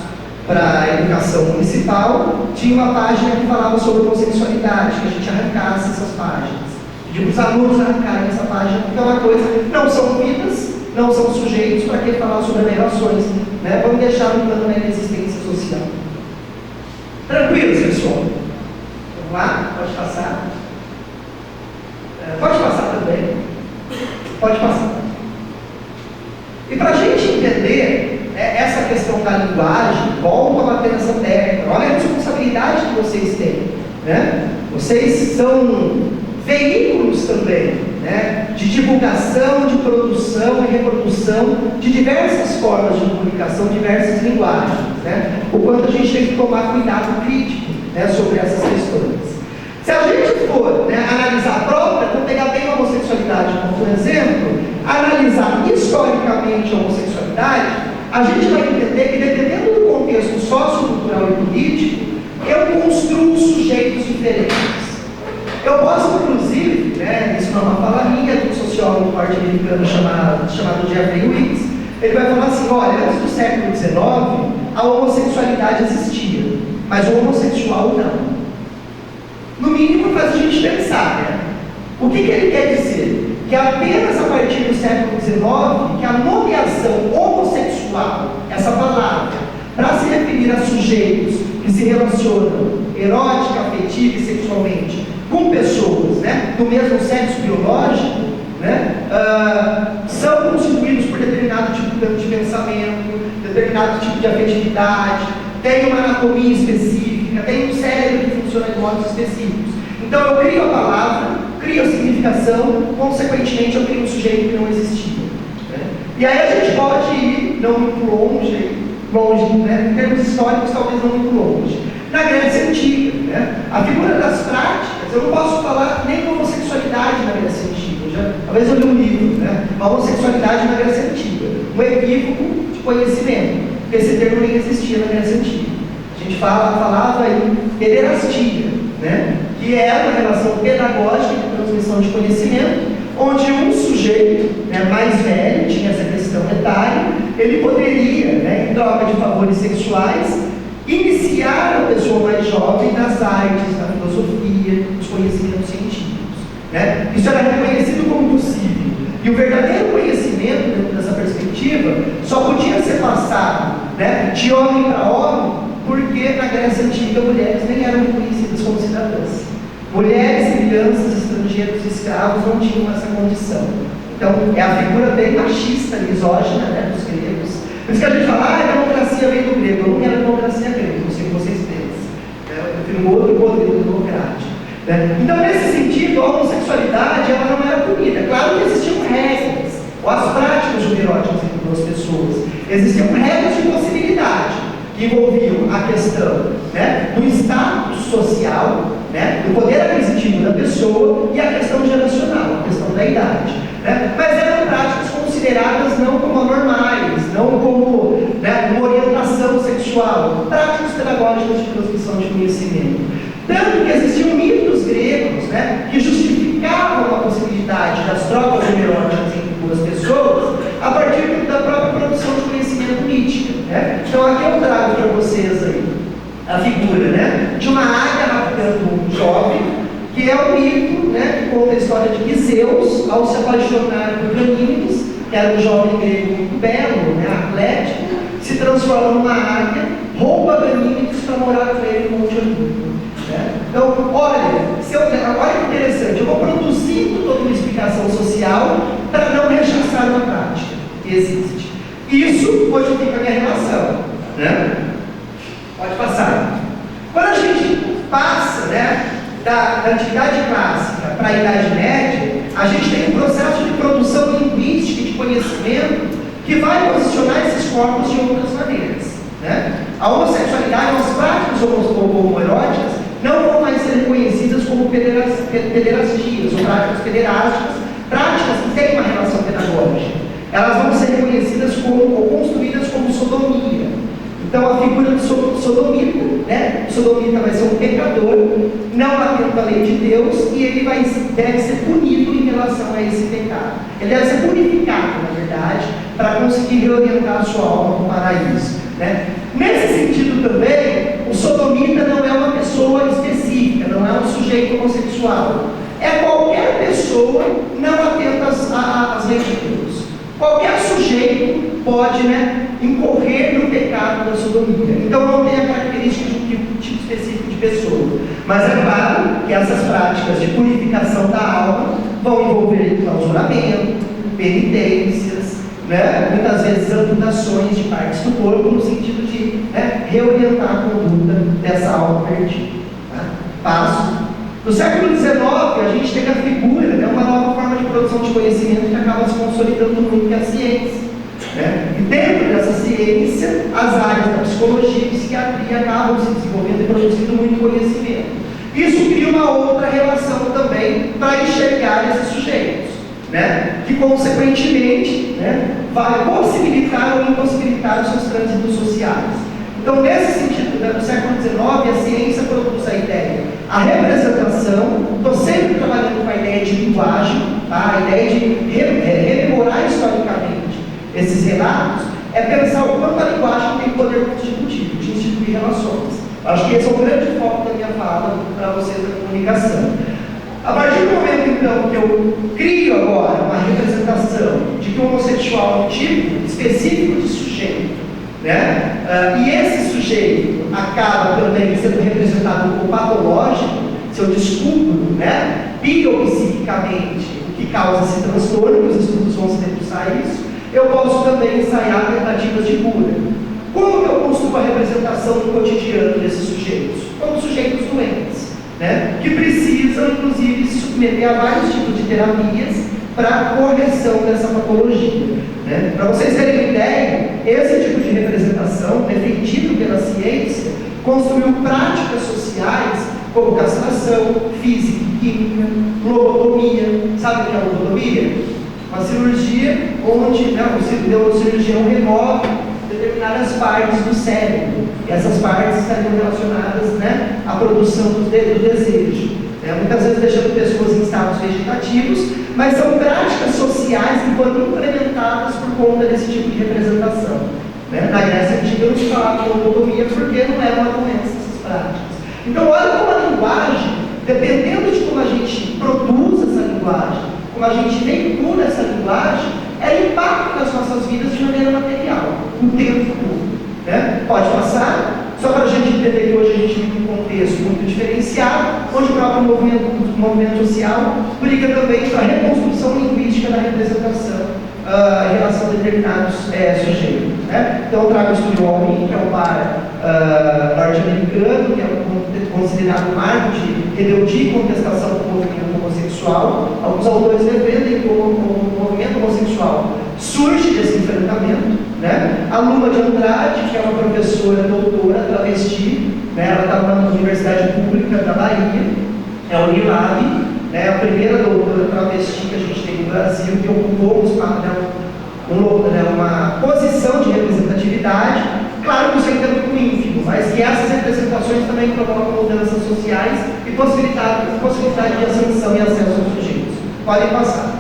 Speaker 1: para a educação municipal, tinha uma página que falava sobre homossexualidade, que a gente arrancasse essas páginas. Pedimos para os alunos arrancarem essa página, porque é uma coisa, não são vidas, não são sujeitos, para que falar sobre relações, né? Vamos deixar no plano da existência social. Tranquilo, pessoal? Vamos lá? Pode passar? Pode passar também. Pode passar. E para a gente entender essa questão da linguagem, volto a bater nessa tecla. Olha a responsabilidade que vocês têm. Né? Vocês são veículos também, né, de divulgação, de produção e reprodução de diversas formas de comunicação, diversas linguagens. Né? O quanto a gente tem que tomar cuidado crítico, né, sobre essas questões. Se a gente for, né, analisar a própria, vou pegar bem a homossexualidade como exemplo, analisar historicamente a homossexualidade, a gente vai entender que, dependendo do contexto sociocultural e político, eu construo sujeitos diferentes. Eu posso, inclusive, né, isso não é uma fala minha, de um sociólogo norte-americano chamado Jeffrey Wicks, ele vai falar assim: olha, antes do século XIX, a homossexualidade existia, mas o homossexual não. No mínimo faz a gente pensar, né? O que ele quer dizer? Que apenas a partir do século XIX, que a nomeação homossexual, essa palavra, para se referir a sujeitos que se relacionam erótica, afetiva e sexualmente com pessoas, né, do mesmo sexo biológico, né, são constituídos por determinado tipo de pensamento, determinado tipo de afetividade, tem uma anatomia específica, tem um cérebro que funciona de modos específicos. Então eu crio a palavra, crio a significação, consequentemente eu crio um sujeito que não existia. Né? E aí a gente pode ir não muito longe, né, em termos históricos talvez não muito longe. Na Grécia Antiga, né, a figura das práticas, eu não posso falar nem de homossexualidade na Grécia Antiga, talvez eu li um livro, né, a homossexualidade na Grécia Antiga, um equívoco de conhecimento, porque esse termo nem existia na Grécia Antiga. A gente falava em pederastia, né, que era uma relação pedagógica de transmissão de conhecimento, onde um sujeito, né, mais velho, tinha essa questão etária, ele poderia, né, em troca de favores sexuais, iniciar a pessoa mais jovem nas artes, na filosofia, nos conhecimentos científicos. Né? Isso era reconhecido como possível. E o verdadeiro conhecimento, dentro dessa perspectiva, só podia ser passado, né, de homem para homem, porque na Grécia Antiga mulheres nem eram reconhecidas como cidadãs. Mulheres, crianças, estrangeiros, escravos não tinham essa condição. Então, é a figura bem machista, misógina, né, dos gregos. Por isso que a gente fala, a democracia vem do grego. Eu não quero a democracia grega, não sei o que vocês pensam. Eu prefiro um outro modelo democrático. Né? Então, nesse sentido, a homossexualidade ela não era punida. É claro que existiam regras, ou as práticas homoeróticas entre duas pessoas. Existiam regras de possibilidade, que envolviam a questão, né, do status social, né, do poder aquisitivo da pessoa e a questão geracional, a questão da idade. Né? Mas eram práticas consideradas não como anormais, não como, né, uma orientação sexual, práticas pedagógicas de transmissão de conhecimento. Tanto que existiam mitos gregos, né, que justificavam a possibilidade das trocas homoeróticas entre duas pessoas a partir da própria produção de conhecimento mítico. Né? Então aqui eu trago para vocês aí a figura, né, de uma águia raptando um jovem, que é o mito, né, que conta a história de que Zeus, ao se apaixonar por Ganímedes, que era um jovem grego muito belo, né, atlético, se transforma numa águia, rouba Ganímedes para morar com ele no Monte Olimpo. Né? Então, olha que interessante, eu vou produzir que existe. Isso modifica a minha relação, né? Pode passar. Quando a gente passa, né, da antiguidade clássica para a Idade Média, a gente tem um processo de produção linguística e de conhecimento que vai posicionar esses corpos de outras maneiras, né? A homossexualidade, as práticas homoeróticas não vão mais ser reconhecidas como pederastias ou práticas pederásticas, práticas que têm uma relação pedagógica. Elas vão ser reconhecidas como, ou construídas como sodomia. Então a figura do sodomita, né? O sodomita vai ser um pecador, não atento à lei de Deus, e ele deve ser punido em relação a esse pecado. Ele deve ser purificado, na verdade, para conseguir reorientar a sua alma para o paraíso, né? Nesse sentido também, o sodomita não é uma pessoa específica, não é um sujeito homossexual. É qualquer pessoa não atenta às leis de Deus. Qualquer sujeito pode, né, incorrer no pecado da sodomia. Então não tem a característica de um tipo específico de pessoa. Mas é claro que essas práticas de purificação da alma vão envolver clausuramento, penitências, né, muitas vezes amputações de partes do corpo, no sentido de, né, reorientar a conduta dessa alma perdida. Tá? Passo. No século XIX, a gente tem a figura, né, uma nova forma de produção de conhecimento que acaba se consolidando muito, que é a ciência, né? E dentro dessa ciência, as áreas da psicologia e psiquiatria acabam se desenvolvendo e produzindo muito conhecimento. Isso cria uma outra relação também para enxergar esses sujeitos, né? Que consequentemente, né, vai possibilitar ou impossibilitar os seus trânsitos sociais. Então, nesse sentido, né, no século XIX, a ciência produz a ideia, a representação. Estou sempre trabalhando com a ideia de linguagem, tá? A ideia de rememorar historicamente esses relatos, é pensar o quanto a linguagem tem poder constitutivo, de instituir relações. Acho que esse é o grande foco da minha fala para vocês da comunicação. A partir do momento, então, que eu crio agora uma representação de que o homossexual é um tipo específico de sujeito, né? E esse sujeito acaba também sendo representado como patológico, se eu descubro, né, biopsiquicamente o que causa esse transtorno, que os estudos vão se debruçar isso, eu posso também ensaiar tentativas de cura. Como que eu construo a representação do cotidiano desses sujeitos? Como sujeitos doentes, né, que precisam, inclusive, se submeter a vários tipos de terapias para a correção dessa patologia, né? Para vocês terem uma ideia, esse tipo de representação, defendido pela ciência, construiu práticas sociais como castração, física e química, lobotomia. Sabe o que é lobotomia? Uma cirurgia onde, né, o cirurgião remove determinadas partes do cérebro. E essas partes estariam relacionadas, né, à produção do desejo. Muitas vezes deixando pessoas em estados vegetativos, mas são práticas sociais que foram implementadas por conta desse tipo de representação. Na Grécia Antiga não se falava de lobotomia porque não era uma doença essas práticas. Então, olha como a linguagem, dependendo de como a gente produz essa linguagem, como a gente veicula essa linguagem, ela impacta nas nossas vidas de maneira material, o tempo todo. Né? Pode passar. Só para a gente entender que hoje a gente vive um contexto muito diferenciado, onde o próprio movimento social briga também para a reconstrução linguística da representação em relação a determinados sujeitos. Né? Então eu trago o estudo Walling, que é um bar norte-americano, que é considerado um marco de rebeldia e contestação do movimento homossexual. Alguns autores defendem que o movimento homossexual surge desse enfrentamento. Né? A Luma de Andrade, que é uma professora doutora travesti, né? Ela está na Universidade Pública da Bahia, é a Unilab, né? A primeira doutora travesti que a gente tem no Brasil, que ocupou uma posição de representatividade. Claro que isso é um tempo ínfimo, mas que essas representações também provocam mudanças sociais e possibilidade de ascensão e acesso aos sujeitos. Pode passar.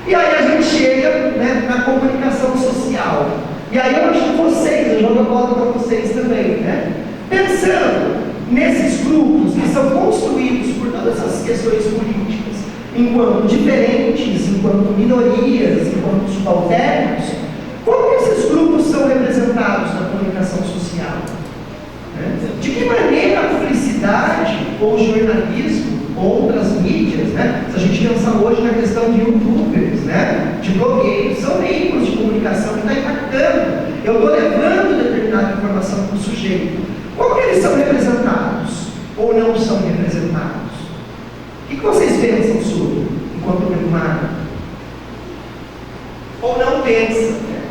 Speaker 1: E aí a gente chega, né, na comunicação social. E aí eu acho que vocês, eu jogo a bola para vocês também, né? Pensando nesses grupos que são construídos por todas essas questões políticas, enquanto diferentes, enquanto minorias, enquanto subalternos, como que esses grupos são representados na comunicação social? Né? De que maneira a publicidade, ou o jornalismo, ou outras mídias, né? Se a gente gente pensar hoje na questão de youtubers, né? De blogueiros, são veículos de comunicação que está impactando. Eu estou levando determinada informação para o sujeito. Como que eles são representados? Ou não são representados? O que vocês pensam sobre, enquanto humano? Ou não pensam? Né?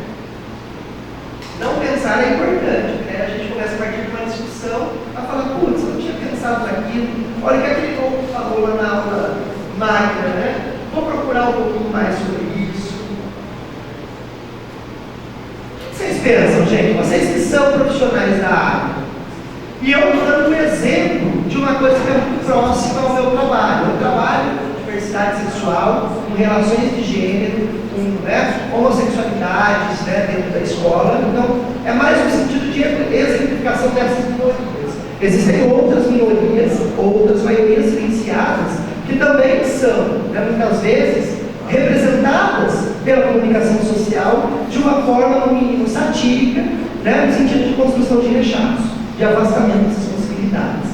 Speaker 1: Não pensar é importante, né? A gente começa a partir de uma discussão a falar, putz, eu não tinha pensado naquilo, olha o que aquele outro falou lá na aula magna, né? Vou procurar um pouquinho mais sobre isso. O que vocês pensam, gente? Vocês que são profissionais da área. E eu estou dando um exemplo de uma coisa que é muito próxima ao meu trabalho. Eu trabalho com diversidade sexual, com relações de gênero, com homossexualidades, né, dentro da escola. Então, é mais no sentido de exemplificação dessas minorias. Existem outras minorias, outras maiorias silenciadas, que também são, né, muitas vezes, representadas pela comunicação social de uma forma, no mínimo, satírica, né, no sentido de construção de rechaços, de afastamento dessas possibilidades.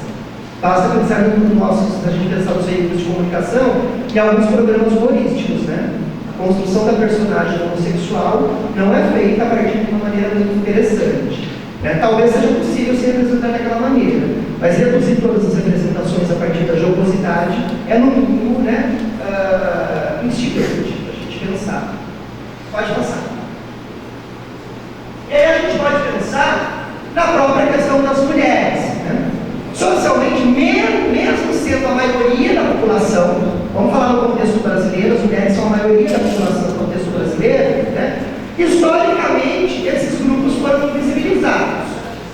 Speaker 1: Basta pensar no nosso, a gente pensar nos veículos de comunicação e alguns programas humorísticos, né? A construção da personagem homossexual não é feita a partir de uma maneira muito interessante. Né? Talvez seja possível se representar daquela maneira, mas reduzir todas as representações a partir da jocosidade é, no mínimo, né, instigante para a gente pensar. Pode passar. E aí a gente pode pensar na própria questão das mulheres. Né? Socialmente, mesmo sendo a maioria da população, vamos falar no contexto brasileiro, as mulheres são a maioria da população no contexto brasileiro, né? Historicamente, esses grupos foram invisibilizados.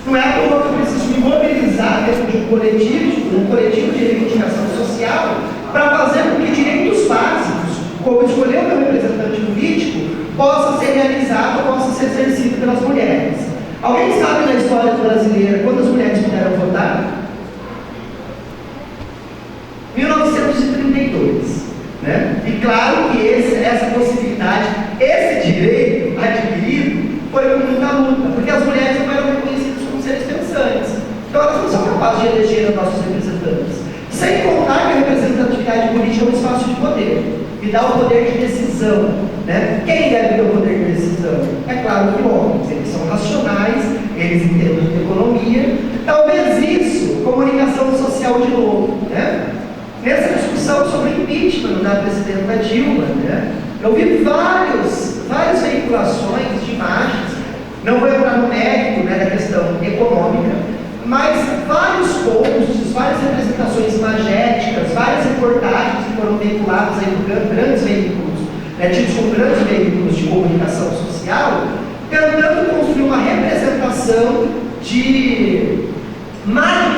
Speaker 1: Não é por que eu preciso me mobilizar dentro de um coletivo de reivindicação social para fazer com que direitos básicos, como escolher o meu representante político, possa ser realizado ou possa ser exercido pelas mulheres. Alguém sabe na história brasileira quando as mulheres puderam votar? 1932. Né? E claro que essa possibilidade, esse direito adquirido, foi com muita luta, porque as mulheres não eram reconhecidas como seres pensantes. Então elas não são capazes de eleger os nossos representantes. Sem contar que a representatividade política é um espaço de poder, e dá o poder de decisão. Né? Quem deve ter o poder de decisão? É claro que homens, eles são racionais, eles entendem de economia. Talvez isso, comunicação social de novo. Né? Nessa discussão sobre impeachment da presidenta Dilma, né? Eu vi várias veiculações de imagens, não vou entrar no mérito, né, da questão econômica, mas vários posts, várias representações imagéticas, várias reportagens que foram veiculadas aí por grandes veículos, né, tidos como grandes veículos de comunicação social, tentando construir uma representação de má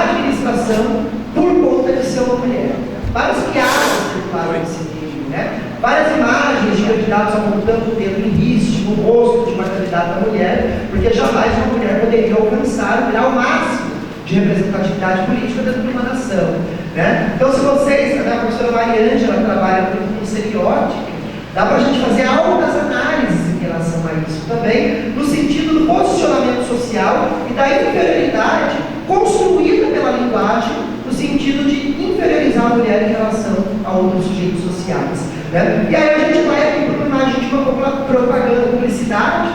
Speaker 1: administração por conta de ser uma mulher. Várias piadas circularam nesse vídeo, né? Várias imagens de candidatos apontando o dedo em risco no rosto de uma candidata mulher, porque jamais uma mulher poderia alcançar o grau máximo de representatividade política dentro de uma nação. Né? Então, se vocês, né, a professora Mariângela trabalha com seriótica, dá para a gente fazer altas análises em relação a isso também, no sentido do posicionamento social e da inferioridade construída pela linguagem, no sentido de inferiorizar a mulher em relação a outros sujeitos sociais. Né? E aí a gente vai aqui para uma imagem de uma propaganda, publicidade.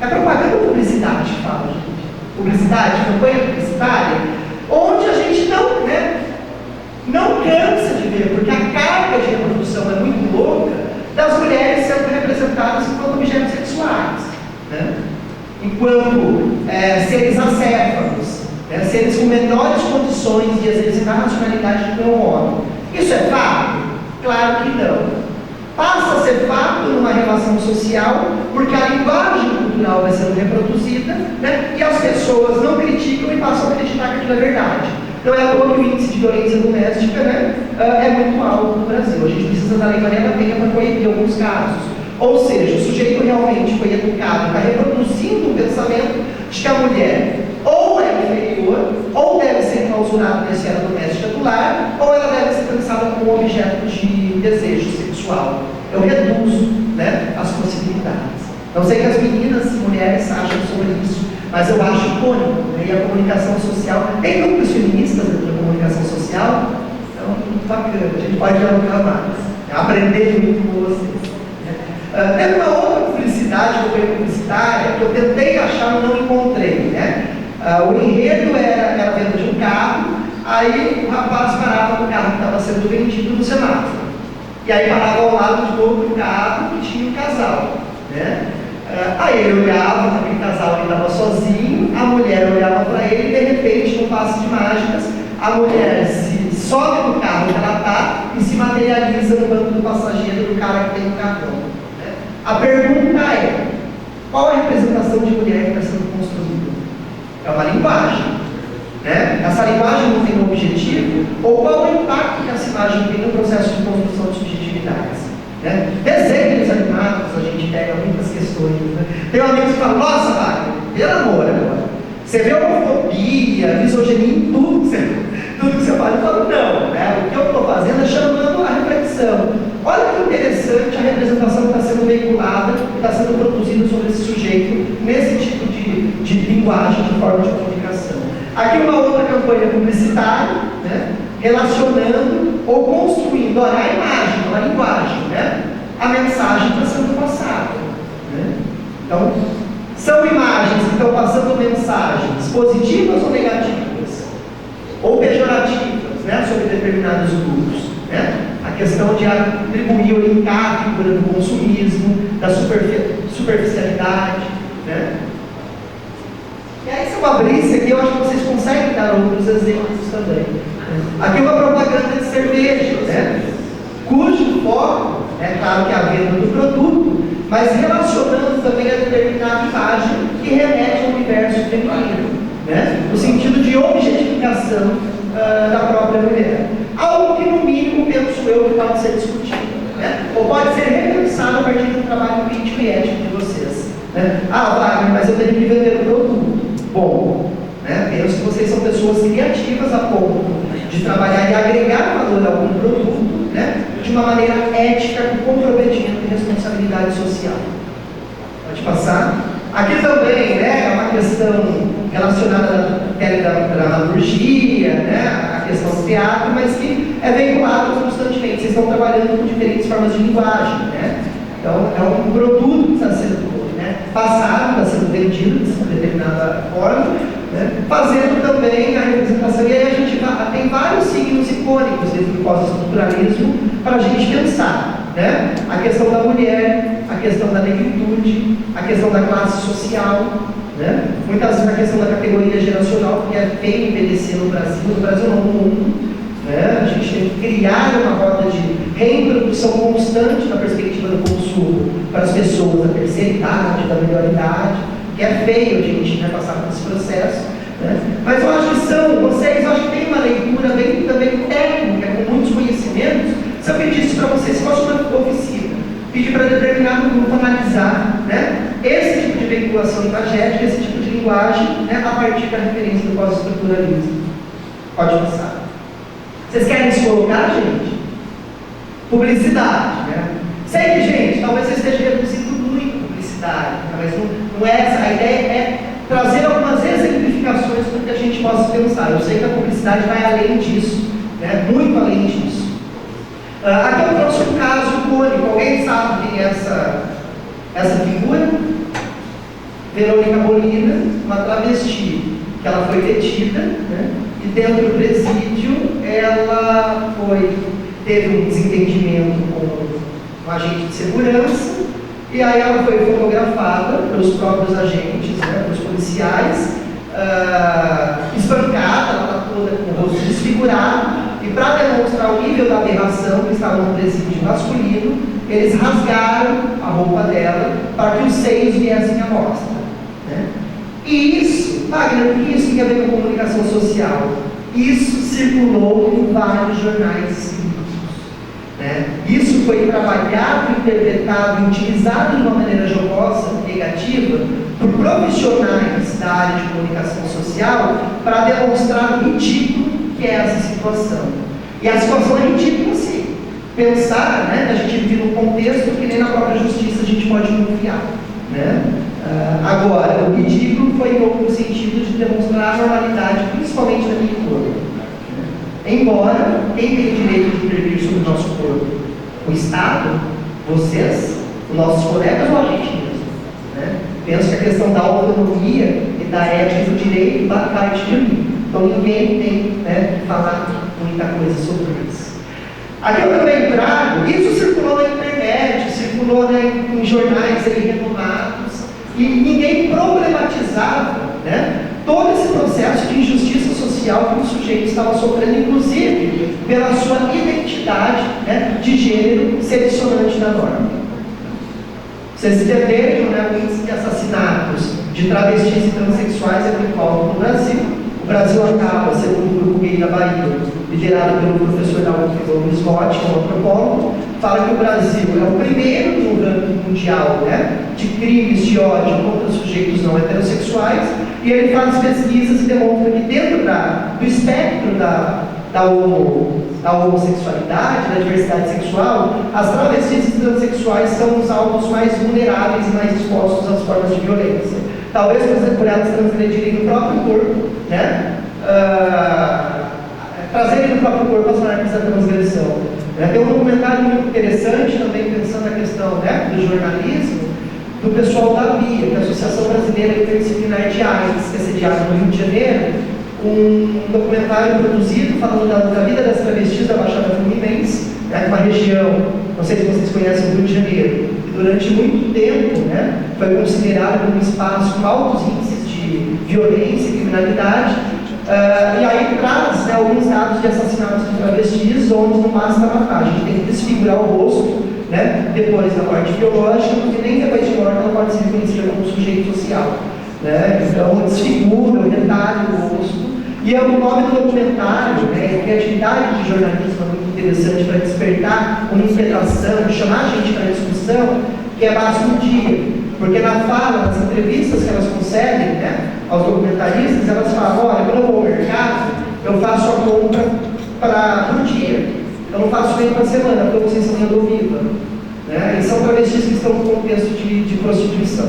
Speaker 1: É propaganda ou publicidade que fala, gente? Publicidade, campanha publicitária, onde a gente não cansa de ver, porque a carga de reprodução é muito louca, das mulheres sendo representadas enquanto objetos sexuais, né? Enquanto seres acéfalos, né? Seres com menores condições de exercitar a racionalidade do que um homem. Isso é fato? Claro que não. Passa a ser fato numa relação social, porque a linguagem cultural vai sendo reproduzida, né? E as pessoas não criticam e passam a acreditar que aquilo é verdade. Não é à toa que o índice de violência doméstica, né, é muito alto no Brasil. A gente precisa da Lei Maria da Penha para coibir alguns casos. Ou seja, o sujeito realmente foi educado, está reproduzindo o pensamento de que a mulher ou é inferior, ou deve ser clausurada na esfera doméstica do lar, ou ela deve ser pensada como objeto de desejo sexual. Eu reduzo, né, as possibilidades. Não sei o que as meninas e mulheres acham sobre isso, mas eu acho icônico, né? E a comunicação social, tem núcleos feministas dentro da comunicação social, então muito bacana, a gente pode dialogar mais, aprender muito com vocês. Teve uma outra publicidade, campanha publicitária, que eu tentei achar, mas não encontrei, né? O enredo era a venda de um carro, aí o rapaz parava no carro que estava sendo vendido no semáforo. E aí parava ao lado de outro carro que tinha um casal, né? Aí ele olhava, aquele casal que estava sozinho, a mulher olhava para ele e de repente, num passe de mágicas, a mulher se sobe no carro que ela está e se materializa no banco do passageiro do cara que tem o cartão. Né? A pergunta é, qual é a representação de mulher que está sendo construída? É uma linguagem. Né? Essa linguagem não tem um objetivo? Ou qual é o impacto que essa imagem tem no processo de construção de subjetividades? Né? Desenhos animados, a gente pega muitas questões. Né? Tem um amigo que fala, nossa, Wagner, pelo amor agora, você vê homofobia, misoginia em tudo que você fala. Eu falo, não, né? O que eu estou fazendo é chamando a reflexão. Olha que interessante a representação que está sendo veiculada, que está sendo produzida sobre esse sujeito, nesse tipo de linguagem, de forma de comunicação. Aqui uma outra campanha publicitária, né? Relacionando ou construindo, olha, a imagem, a linguagem, né? A mensagem está sendo passada. Né? Então, são imagens que estão passando mensagens positivas ou negativas? Ou pejorativas, né? Sobre determinados grupos. Né? A questão de atribuir ou linkar a figura do consumismo, da superficialidade. Né? E aí, se eu abrisse aqui, eu acho que vocês conseguem dar outros exemplos também. Aqui uma propaganda de cerveja, né? Cujo foco é claro que é a venda do produto, mas relacionando também a determinada imagem que remete ao universo feminino, né? No sentido de objetificação da própria mulher. Algo que, no mínimo, penso eu, que pode ser discutido, né? Ou pode ser repensado a partir do trabalho crítico e ético de vocês. Né? Wagner, mas eu tenho que vender o produto. Bom, né? Penso que vocês são pessoas criativas a ponto de trabalhar e agregar valor a algum produto, né? De uma maneira ética, com comprometimento e responsabilidade social. Pode passar? Aqui também, né, é uma questão relacionada à teledramaturgia, né, a questão do teatro, mas que é veiculado constantemente. Vocês estão trabalhando com diferentes formas de linguagem, né? Então, é um produto que está sendo passado, está sendo vendido de determinada forma, né? Fazendo também a representação. E aí a gente tem vários signos icônicos dentro do pós-estruturalismo para a gente pensar, né? A questão da mulher, a questão da negritude, a questão da classe social, né? Muitas vezes a questão da categoria geracional, porque é feio envelhecer no Brasil não no mundo. Né? A gente tem que criar uma roda de reintrodução constante na perspectiva do consumo para as pessoas da terceira idade, da melhor idade, que é feio a gente, né, passar por esse processo. Né? Mas eu acho que vocês, eu acho que tem uma leitura bem também técnica, com muitos conhecimentos. Se eu pedisse para vocês, se fosse uma oficina, pedir para determinado grupo analisar, né, esse tipo de veiculação imagética, esse tipo de linguagem, né, a partir da referência do pós-estruturalismo. Pode passar. Vocês querem se colocar, gente? Publicidade, né? Sei que, gente, talvez você esteja reduzindo muito publicidade, mas não é essa. A ideia é trazer algumas exemplificações para que a gente possa pensar. Eu sei que a publicidade vai além disso, né? Muito além disso. Aqui eu trouxe um caso icônico. Alguém sabe quem é essa figura? Verônica Molina, uma travesti, que ela foi detida, né? E dentro do presídio ela teve um desentendimento com um agente de segurança, e aí ela foi fotografada pelos próprios agentes, né, pelos policiais, espancada, ela está toda com o rosto desfigurado, e para demonstrar o nível da aberração que estava no presídio masculino, eles rasgaram a roupa dela para que os seios viessem à mostra. Né? E isso, Wagner, o que isso tem a ver com comunicação social? Isso circulou em vários jornais escritos. Né? Isso foi trabalhado, interpretado e utilizado de uma maneira jocosa, negativa, por profissionais da área de comunicação social para demonstrar o ridículo que é essa situação. E a situação é ridícula, sim. Pensar, né, a gente vive num contexto que nem na própria justiça a gente pode confiar. Né? Agora, o ridículo foi no sentido de demonstrar a normalidade, principalmente da minha cor. Embora quem tem direito de sobre o nosso corpo? O Estado? Vocês? Os nossos colegas ou a gente mesmo? Né? Penso que a questão da autonomia e da ética do direito parte de mim. Então ninguém tem, né, que falar muita coisa sobre isso. Aqui eu também trago, isso circulou na internet, circulou, né, em jornais aí renomados, e ninguém problematizava, né, todo esse processo de injustiça social que o sujeito estava sofrendo, inclusive pela sua identidade, né, de gênero selecionante da norma. Vocês entenderam, né, o índice de assassinatos de travestis e transexuais é muito alto no Brasil. O Brasil acaba, segundo o Grupo Gay da Bahia, liderado pelo professor Luiz Rotti, que é um antropólogo, fala que o Brasil é o primeiro no ranking mundial, né, de crimes de ódio contra sujeitos não heterossexuais, e ele faz pesquisas e demonstra que dentro do espectro da homossexualidade, da diversidade sexual, as travestis e transexuais são os alvos mais vulneráveis e mais expostos às formas de violência. Talvez por elas transgredirem no próprio corpo, né? Trazerem no próprio corpo as marcas da transgressão. Tem um documentário muito interessante também, pensando na questão, né, do jornalismo, do pessoal da BIA, que é a Associação Brasileira Interdisciplinar de AIDS, que é sediada no Rio de Janeiro, um documentário produzido falando da vida das travestis da Baixada Fluminense, né, uma região, não sei se vocês conhecem o Rio de Janeiro, que durante muito tempo, né, foi considerado um espaço com altos índices de violência e criminalidade, e aí traz, né, alguns dados de assassinatos de travestis, onde não basta matar, a gente tem que desfigurar o rosto, né, depois da morte biológica, porque nem depois de morte ela pode ser reconhecida como sujeito social. Né? Então, desfigura o detalhe do rosto. E é o nome do documentário, né? A criatividade de jornalismo é muito interessante para despertar uma inquietação, chamar a gente para a discussão, que é base do dia. Porque na fala, nas entrevistas que elas concedem, né, aos documentaristas, elas falam: olha, quando eu vou ao mercado, eu faço a compra para o dia. Eu não faço bem para a semana, porque vocês são renda viva. Né? E são travestis que estão no contexto de prostituição.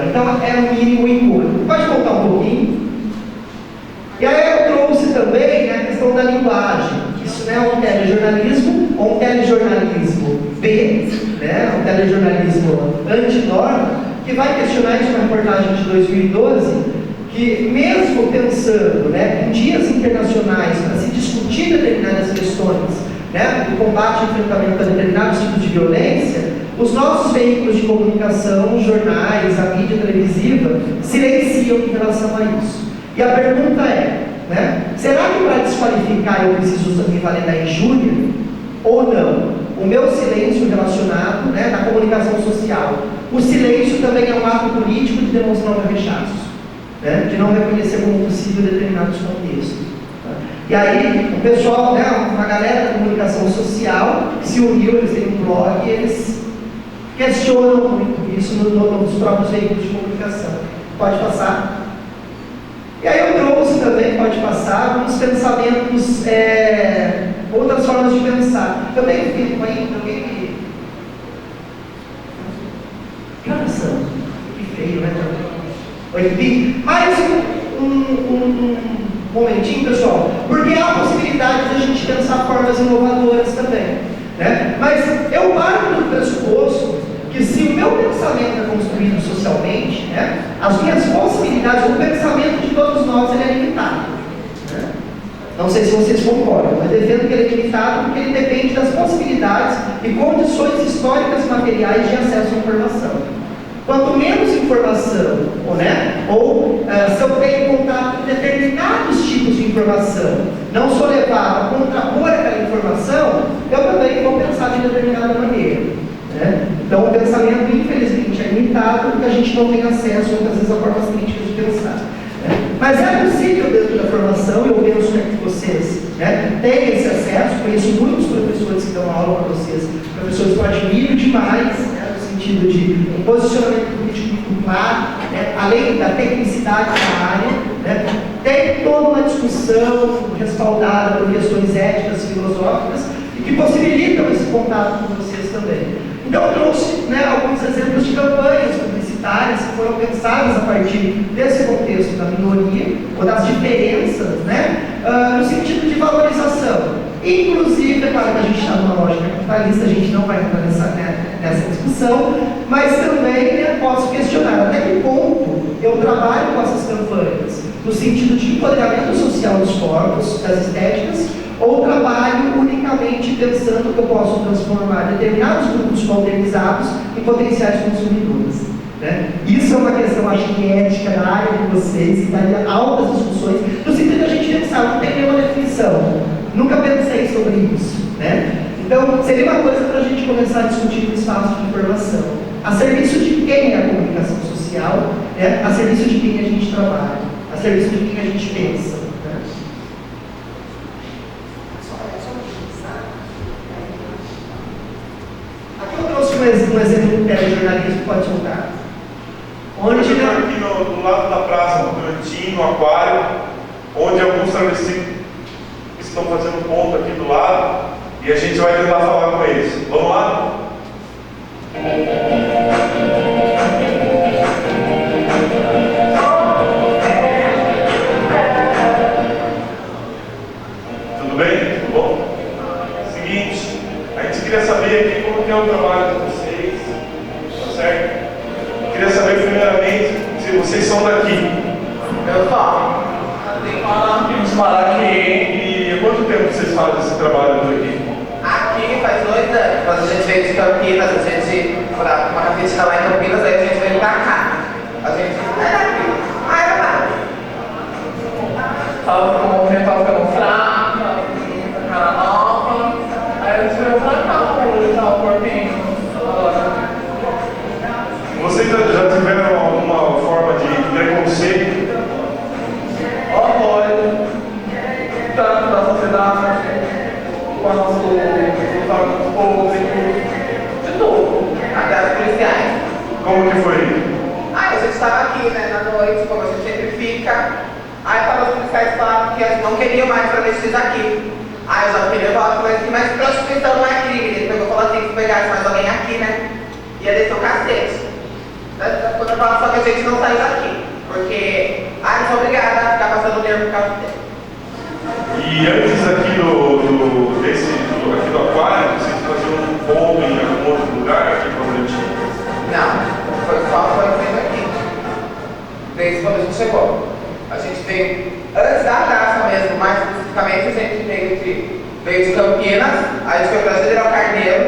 Speaker 1: Então é o mínimo incômodo. Pode voltar um pouquinho. E aí eu trouxe também, né, a questão da linguagem. Isso não é um telejornalismo ou um telejornalismo B, né, um telejornalismo anti-norma, que vai questionar isso na reportagem de 2012, que mesmo pensando, né, em dias internacionais para se discutir determinadas questões, né, do combate e enfrentamento a determinados tipos de violência, os nossos veículos de comunicação, os jornais, a mídia televisiva, silenciam em relação a isso. E a pergunta é, né, será que para desqualificar eu preciso me valer da injúria ou não? O meu silêncio relacionado, né, na comunicação social, o silêncio também é um ato político de demonstrar o meu rechaço, né, de não reconhecer como possível determinados contextos. E aí, o pessoal, né, uma galera da comunicação social se uniu, eles têm um blog e eles questionam muito isso nos próprios veículos de comunicação. Pode passar. E aí eu trouxe também, pode passar, alguns pensamentos, outras formas de pensar. Eu tenho feito ainda, que horas são? Que feio, né? 8h20. Mais um momentinho, pessoal, porque há a possibilidade de a gente pensar formas inovadoras também, né? Mas eu parto do pressuposto que se o meu pensamento é construído socialmente, né, as minhas possibilidades, o pensamento de todos nós, ele é limitado, né? Não sei se vocês concordam, mas defendo que ele é limitado porque ele depende das possibilidades e condições históricas e materiais de acesso à informação. Quanto menos informação, né, se eu tenho contato com determinados tipos de informação, não sou levado a contrapor aquela informação, eu também vou pensar de determinada maneira. Né? Então o pensamento, infelizmente, é limitado porque a gente não tem acesso, muitas vezes, a formas críticas de pensar. Né? Mas é possível dentro da formação, eu penso que vocês, né, têm esse acesso. Conheço muitos professores que dão aula para vocês, professores que eu admiro demais, né, no sentido de um posicionamento político muito claro, né, além da tecnicidade da área, né, tem toda uma discussão respaldada por questões éticas e filosóficas e que possibilitam esse contato com vocês também. Então eu trouxe, né, alguns exemplos de campanhas publicitárias que foram pensadas a partir desse contexto da minoria ou das diferenças, né, no sentido de valorização. Inclusive, é claro que a gente está numa lógica capitalista, a gente não vai entrar nessa discussão, mas também posso questionar até que ponto eu trabalho com essas campanhas, no sentido de empoderamento social dos corpos, das estéticas, ou trabalho unicamente pensando que eu posso transformar determinados grupos modernizados em potenciais consumidores. Né? Isso é uma questão, acho que ética da área de vocês, que daria altas discussões, no sentido de a gente pensar, não tem nenhuma definição, nunca pensei sobre isso. Né? Então, seria uma coisa para a gente começar a discutir no espaço de informação. A serviço de quem é a comunicação social, né? A serviço de quem a gente trabalha, a serviço de quem a gente pensa. Né? Aqui eu trouxe um exemplo do telejornalismo, pode soltar. Onde
Speaker 2: aqui do lado da praça, no cantinho, no aquário, onde alguns travestis estão fazendo ponto aqui do lado, e a gente vai tentar falar com eles. Vamos lá? Tudo bem? Tudo bom? Seguinte, a gente queria saber aqui como que é o trabalho de vocês, tá certo? Queria saber primeiramente se vocês são daqui.
Speaker 3: Eu sou.
Speaker 2: Vamos falar aqui. E há quanto tempo vocês fazem esse trabalho por aqui?
Speaker 3: Aqui faz 2 anos. Quando a gente veio de Campinas, a gente foi uma cafetina lá em Campinas, aí a gente veio pra cá. A gente é daqui. Ah, é verdade. Tava com o mental ficando fraca, cara nova. Aí a gente veio pra cá, tá o corpinho.
Speaker 2: Vocês já tiveram alguma forma de preconceito?
Speaker 3: Horror. Tanto da sociedade, quanto dos órgãos públicos, de tudo. Até as policiais.
Speaker 2: Como que foi?
Speaker 3: Aí a gente estava aqui, né, na noite, como a gente sempre fica. Aí para os policiais falaram que eles não queriam mais travestis aqui. Aí eu já fiquei nervosa, falei assim, mas prostituição não é crime. Ele pegou e falou assim, se pegasse mais alguém aqui, né, ia descer o cacete. Quando eu falo só que a gente não saiu daqui, porque não sou obrigada a ficar passando nervo por causa dele.
Speaker 2: E antes aqui aqui do aquário, vocês faziam um ponto em algum outro lugar aqui para onde tinha?
Speaker 3: Não, foi feito aqui. Desde quando a gente chegou. A gente veio antes da praça mesmo, mais especificamente a gente veio de Campinas, aí a gente foi para General Carneiro,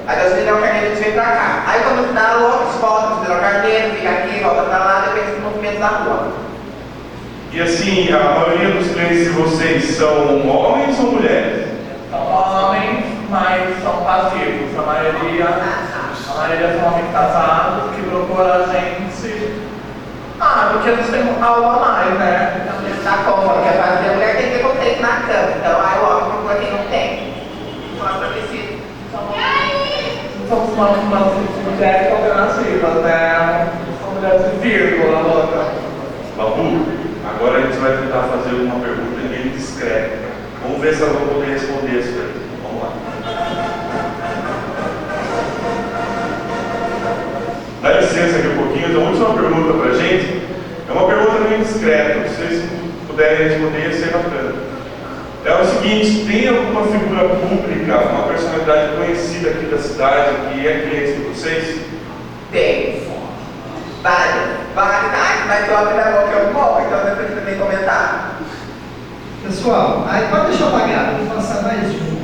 Speaker 3: aí da General Carneiro a gente veio pra cá. Aí quando dá louco, a gente volta para General Carneiro, fica aqui, volta pra lá, depende do movimento da rua.
Speaker 2: E assim, a maioria dos clientes de vocês são homens ou mulheres?
Speaker 3: São homens, mas são passivos. A maioria são homens casados que procuram a gente. Porque eles têm algo a mais, né? Então eles dá conta, porque a parte da mulher tem preconceito na cama. Então aí o homem procura quem não tem. Só pra preciso. Somos umas mulheres alternativas, né? São mulheres de vírgula, louca.
Speaker 2: Babu, agora a gente vai tentar fazer uma pergunta bem discreta. Vamos ver se ela vai poder responder isso aí. Vamos lá. Dá licença aqui um pouquinho, eu tenho uma última pergunta pra gente. É uma pergunta bem discreta, se vocês puderem responder, ia ser bacana. É o seguinte, tem alguma figura pública, uma personalidade conhecida aqui da cidade que é cliente de vocês?
Speaker 3: Tem. Várias. Mas eu abri a boca um pouco, então eu preciso também comentar.
Speaker 1: Pessoal, aí pode deixar apagado, vou passar mais um.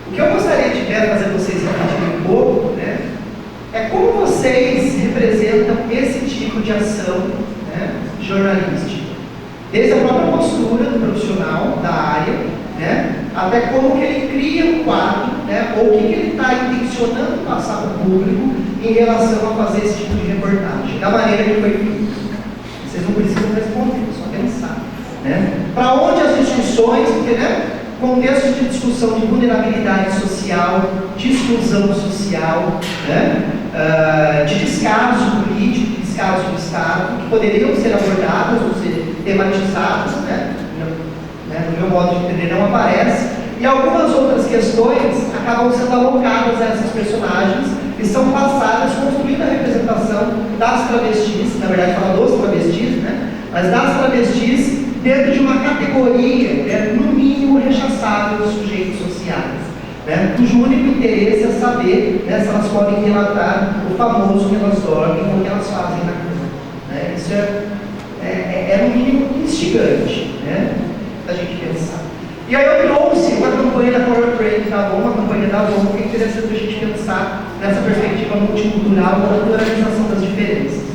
Speaker 1: O que eu gostaria de ver, fazer vocês refletirem um pouco, né, é como vocês representam esse tipo de ação, né, jornalística. Desde a própria postura do profissional da área, né, até como que ele cria um quadro, né, ou o que ele está intencionando passar para o público em relação a fazer esse tipo de reportagem, da maneira que foi feito. Vocês não precisam responder, só pensar. Né? Para onde as discussões, porque, né, contexto de discussão de vulnerabilidade social, de exclusão social, né, de descaso político, de descaso do Estado, que poderiam ser abordadas ou ser tematizadas, né, no meu modo de entender, não aparece, e algumas outras questões acabam sendo alocadas a essas personagens que são passadas construindo a representação das travestis, na verdade fala dos travestis, né? Mas das travestis dentro de uma categoria, né, no mínimo rechaçável dos sujeitos sociais, né, cujo único interesse é saber, né, se elas podem relatar o famoso que elas dormem ou que elas fazem na cama. Né? Isso é no mínimo instigante, né, da gente pensar. E aí eu trouxe uma campanha da Power Trade da Avon, uma campanha da Avon, que é interessante a gente pensar nessa perspectiva multicultural da pluralização das diferenças.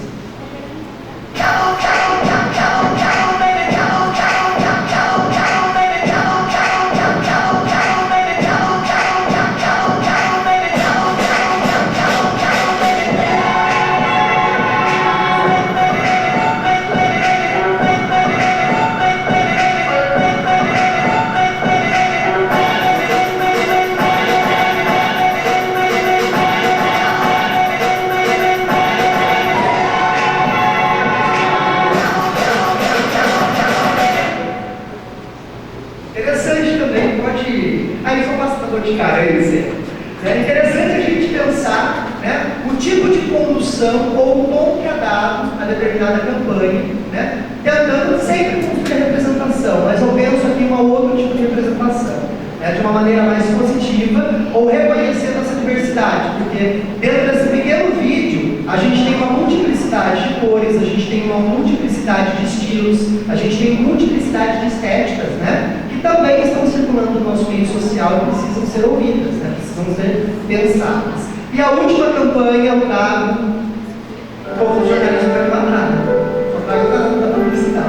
Speaker 1: É interessante a gente pensar, né, o tipo de condução ou o tom que é dado a determinada campanha, né, tentando sempre construir a representação, mas eu penso aqui em um outro tipo de representação, né, de uma maneira mais positiva ou reconhecendo essa diversidade, porque dentro desse pequeno vídeo a gente tem uma multiplicidade de cores, a gente tem uma multiplicidade de estilos, a gente tem multiplicidade de estéticas, né, que também estão circulando no nosso meio social e precisam ser ouvidas, né, precisam ser pensadas. E a última campanha eu trago um pouco de jornalismo para quadrado, só trago da publicidade.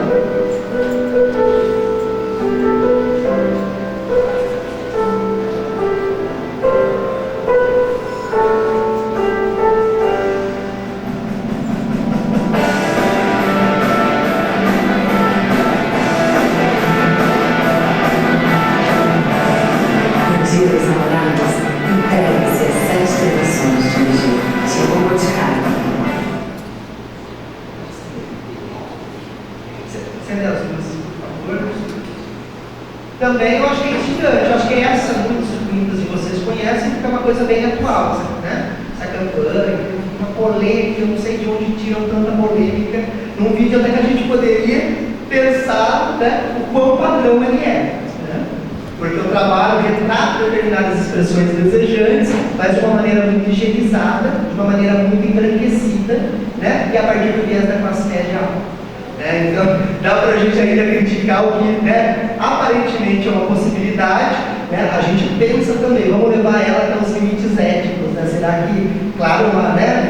Speaker 1: Também eu acho que é instigante, eu acho que essa, muitas de vocês conhecem, porque é uma coisa bem atual, né? Essa campanha, uma polêmica, eu não sei de onde tiram tanta polêmica, num vídeo até que a gente poderia pensar, né, o quão padrão ele é. Né? Porque o trabalho retrata determinadas expressões desejantes, mas de uma maneira muito higienizada, de uma maneira muito embranquecida, né? E a partir do viés da classe média alta. Então, dá para a gente ainda criticar o que, né, aparentemente é uma possibilidade, né, a gente pensa também, vamos levar ela até os limites éticos, né, será que, claro,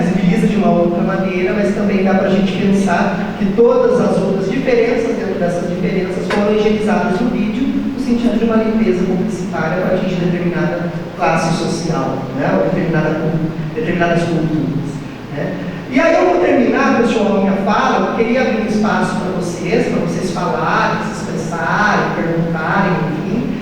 Speaker 1: visibiliza de uma outra maneira, mas também dá para a gente pensar que todas as outras diferenças dentro dessas diferenças foram higienizadas no vídeo, no sentido de uma limpeza publicitária para atingir determinada classe social, né, ou determinadas culturas. Né. E aí eu vou terminar, pessoal, a minha fala, eu queria abrir um espaço para vocês falarem, se expressarem, perguntarem, enfim,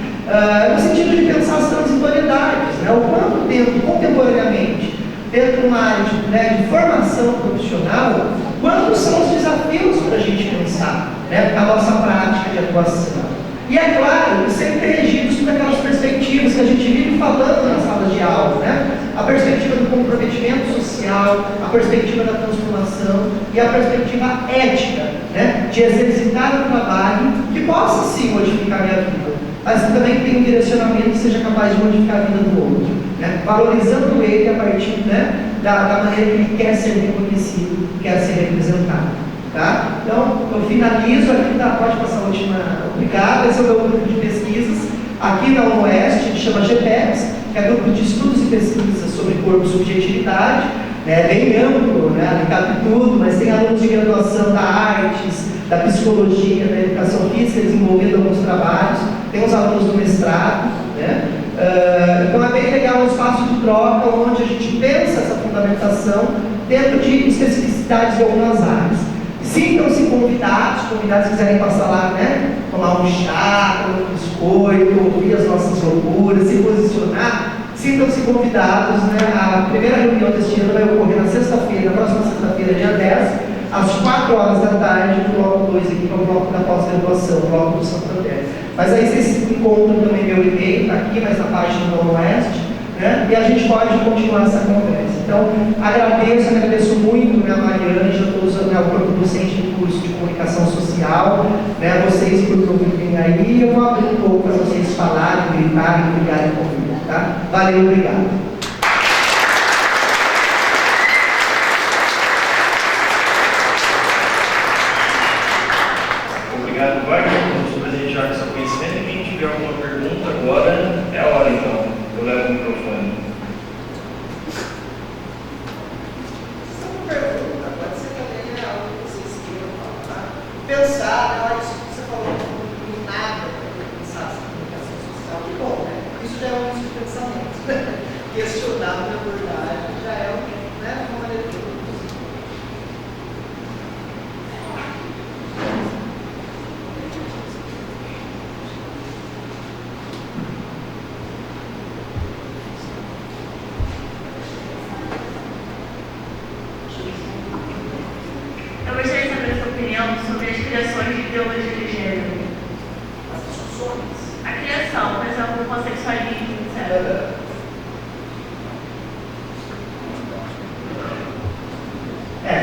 Speaker 1: no sentido de pensar as transitoriedades, né? O quanto tempo, contemporaneamente, dentro de uma área de formação profissional, quantos são os desafios para a gente pensar, né, a nossa prática de atuação. E é claro, sempre regidos por aquelas perspectivas que a gente vive falando nas salas de aula, né? A perspectiva do comprometimento social, a perspectiva da transformação e a perspectiva ética, né? De exercitar um trabalho que possa sim modificar a minha vida, mas que também tenha um direcionamento que seja capaz de modificar a vida do outro, né? Valorizando ele a partir, né, da maneira que ele quer ser reconhecido, quer ser representado. Tá? Então, eu finalizo aqui, tá? Pode passar a última. Obrigado. Esse é o meu grupo de pesquisas aqui na UNOeste, que chama GPEX, que é grupo de estudos e pesquisas sobre corpo e subjetividade, né? Bem amplo, né? Não cabe tudo, mas tem alunos de graduação da artes, da psicologia, da educação física desenvolvendo alguns trabalhos, tem os alunos do mestrado, né? Então é bem legal um espaço de troca onde a gente pensa essa fundamentação dentro de especificidades de algumas áreas. Sintam-se convidados que quiserem passar lá, né? Tomar um chá, comer um biscoito, ouvir as nossas loucuras, se posicionar. Sintam-se convidados, né? A primeira reunião deste ano vai ocorrer na sexta-feira, na próxima sexta-feira, dia 10, às 4 horas da tarde, no bloco 2 aqui, que é o bloco da pós-graduação, o bloco do Santander. Mas aí vocês encontram também meu e-mail, está aqui, mas na página do Oeste, né? E a gente pode continuar essa conversa. Então, agradeço muito, né, a Mariana, já estou usando, né, o corpo docente do curso de comunicação social, né, vocês por me ouvirem aí, eu vou abrir um pouco para vocês falarem, gritarem, brigarem comigo, tá? Valeu, obrigado.
Speaker 4: Obrigado, Wagner. Vamos presentear com seu conhecimento. E quem tiver alguma pergunta agora, é a hora então. Eu levo o microfone.
Speaker 1: Uma pergunta, pode ser também algo que vocês queiram falar. Pensar, na hora disso que você falou, não nada para pensar essa comunicação social, que bom, né? Isso já é um tipo de pensamento. Questionar na abordagem já é uma maneira de
Speaker 5: Eu gostaria de saber a sua opinião sobre as criações de ideologia de gênero.
Speaker 1: as discussões.
Speaker 5: A criação, por exemplo, do homossexualismo, etc.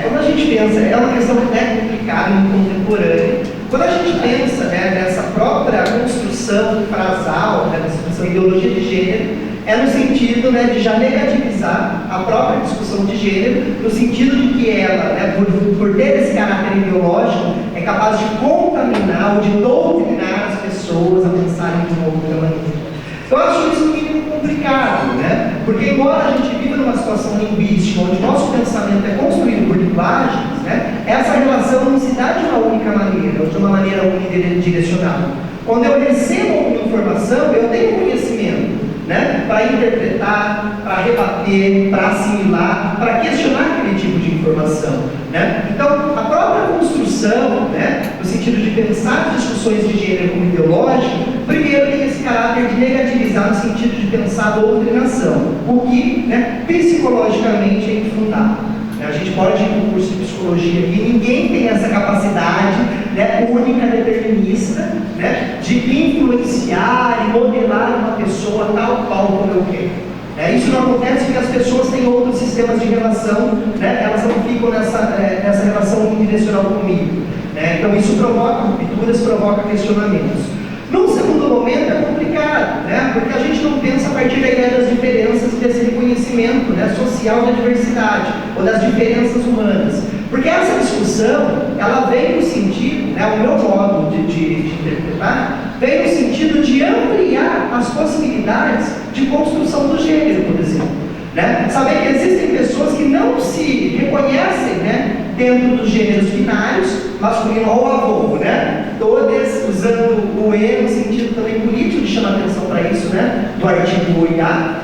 Speaker 1: Quando a gente pensa, é uma questão, né, complicada e contemporânea. Quando a gente pensa, né, nessa própria construção frasal, né, dessa construção de ideologia de gênero, é no sentido, né, de já negativizar a própria discussão de gênero, no sentido de que ela, né, por ter esse caráter ideológico, é capaz de contaminar ou de doutrinar as pessoas a pensarem de uma outra maneira. Eu acho isso um mínimo complicado, né? Porque embora a gente viva numa situação linguística onde nosso pensamento é construído por linguagens, né, essa relação não se dá de uma única maneira, ou de uma maneira unidirecional. Quando eu recebo uma informação, eu tenho conhecimento, né, para interpretar, para rebater, para assimilar, para questionar aquele tipo de informação, né? Então, a própria construção, né, no sentido de pensar discussões de gênero como ideológico, primeiro tem esse caráter de negativizar no sentido de pensar doutrinação, o que, né, psicologicamente é infundado. A gente pode ir para um curso de psicologia aqui, ninguém tem essa capacidade, né, única, determinista, né, de influenciar e modelar uma pessoa tal qual como eu quero. Isso não acontece porque as pessoas têm outros sistemas de relação, né, elas não ficam nessa relação unidirecional comigo. Né? Então isso provoca rupturas, provoca questionamentos. Num segundo momento é complicado, né? Porque a gente não pensa a partir da ideia das diferenças e desse reconhecimento, né, social da diversidade, ou das diferenças humanas. Porque essa discussão, ela vem no sentido, né, o meu modo de interpretar, vem no sentido de ampliar as possibilidades de construção do gênero, por exemplo. Né? Saber que existem pessoas que não se reconhecem, né, dentro dos gêneros binários, masculino ou avô, né? Todos usando o E no sentido também político, de chamar atenção para isso, né, do artigo IA,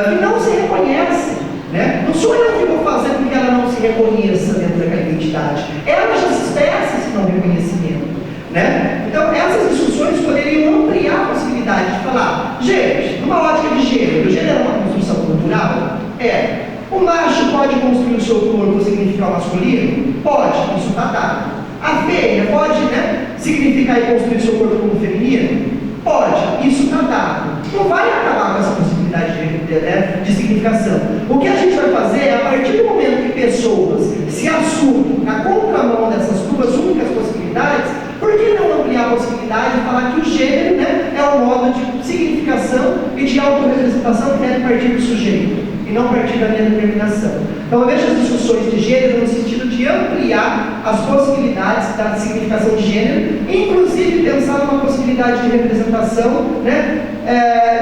Speaker 1: que não se reconhecem. Né? Não sou eu que vou fazer com que ela não se reconheça dentro daquela identidade. Ela já se expressa esse não reconhecimento. Né? Então, essas discussões poderiam ampliar a possibilidade de falar, gente, numa ótica de gênero, o gênero é uma construção cultural? É. O macho pode construir o seu corpo significar o masculino? Pode, isso está dado. A fêmea pode, né, significar e construir seu corpo como feminino? Pode, isso está dado. Não vai acabar com essa possibilidade de significação. O que a gente vai fazer é, a partir do momento que pessoas se assumem na contramão dessas duas únicas possibilidades, por que não ampliar a possibilidade de falar que o gênero, né, é um modo de significação e de autorrepresentação que deve partir do sujeito e não partir da minha determinação? Então eu vejo as discussões de gênero no sentido de ampliar as possibilidades da significação de gênero, inclusive pensar numa possibilidade de representação, né,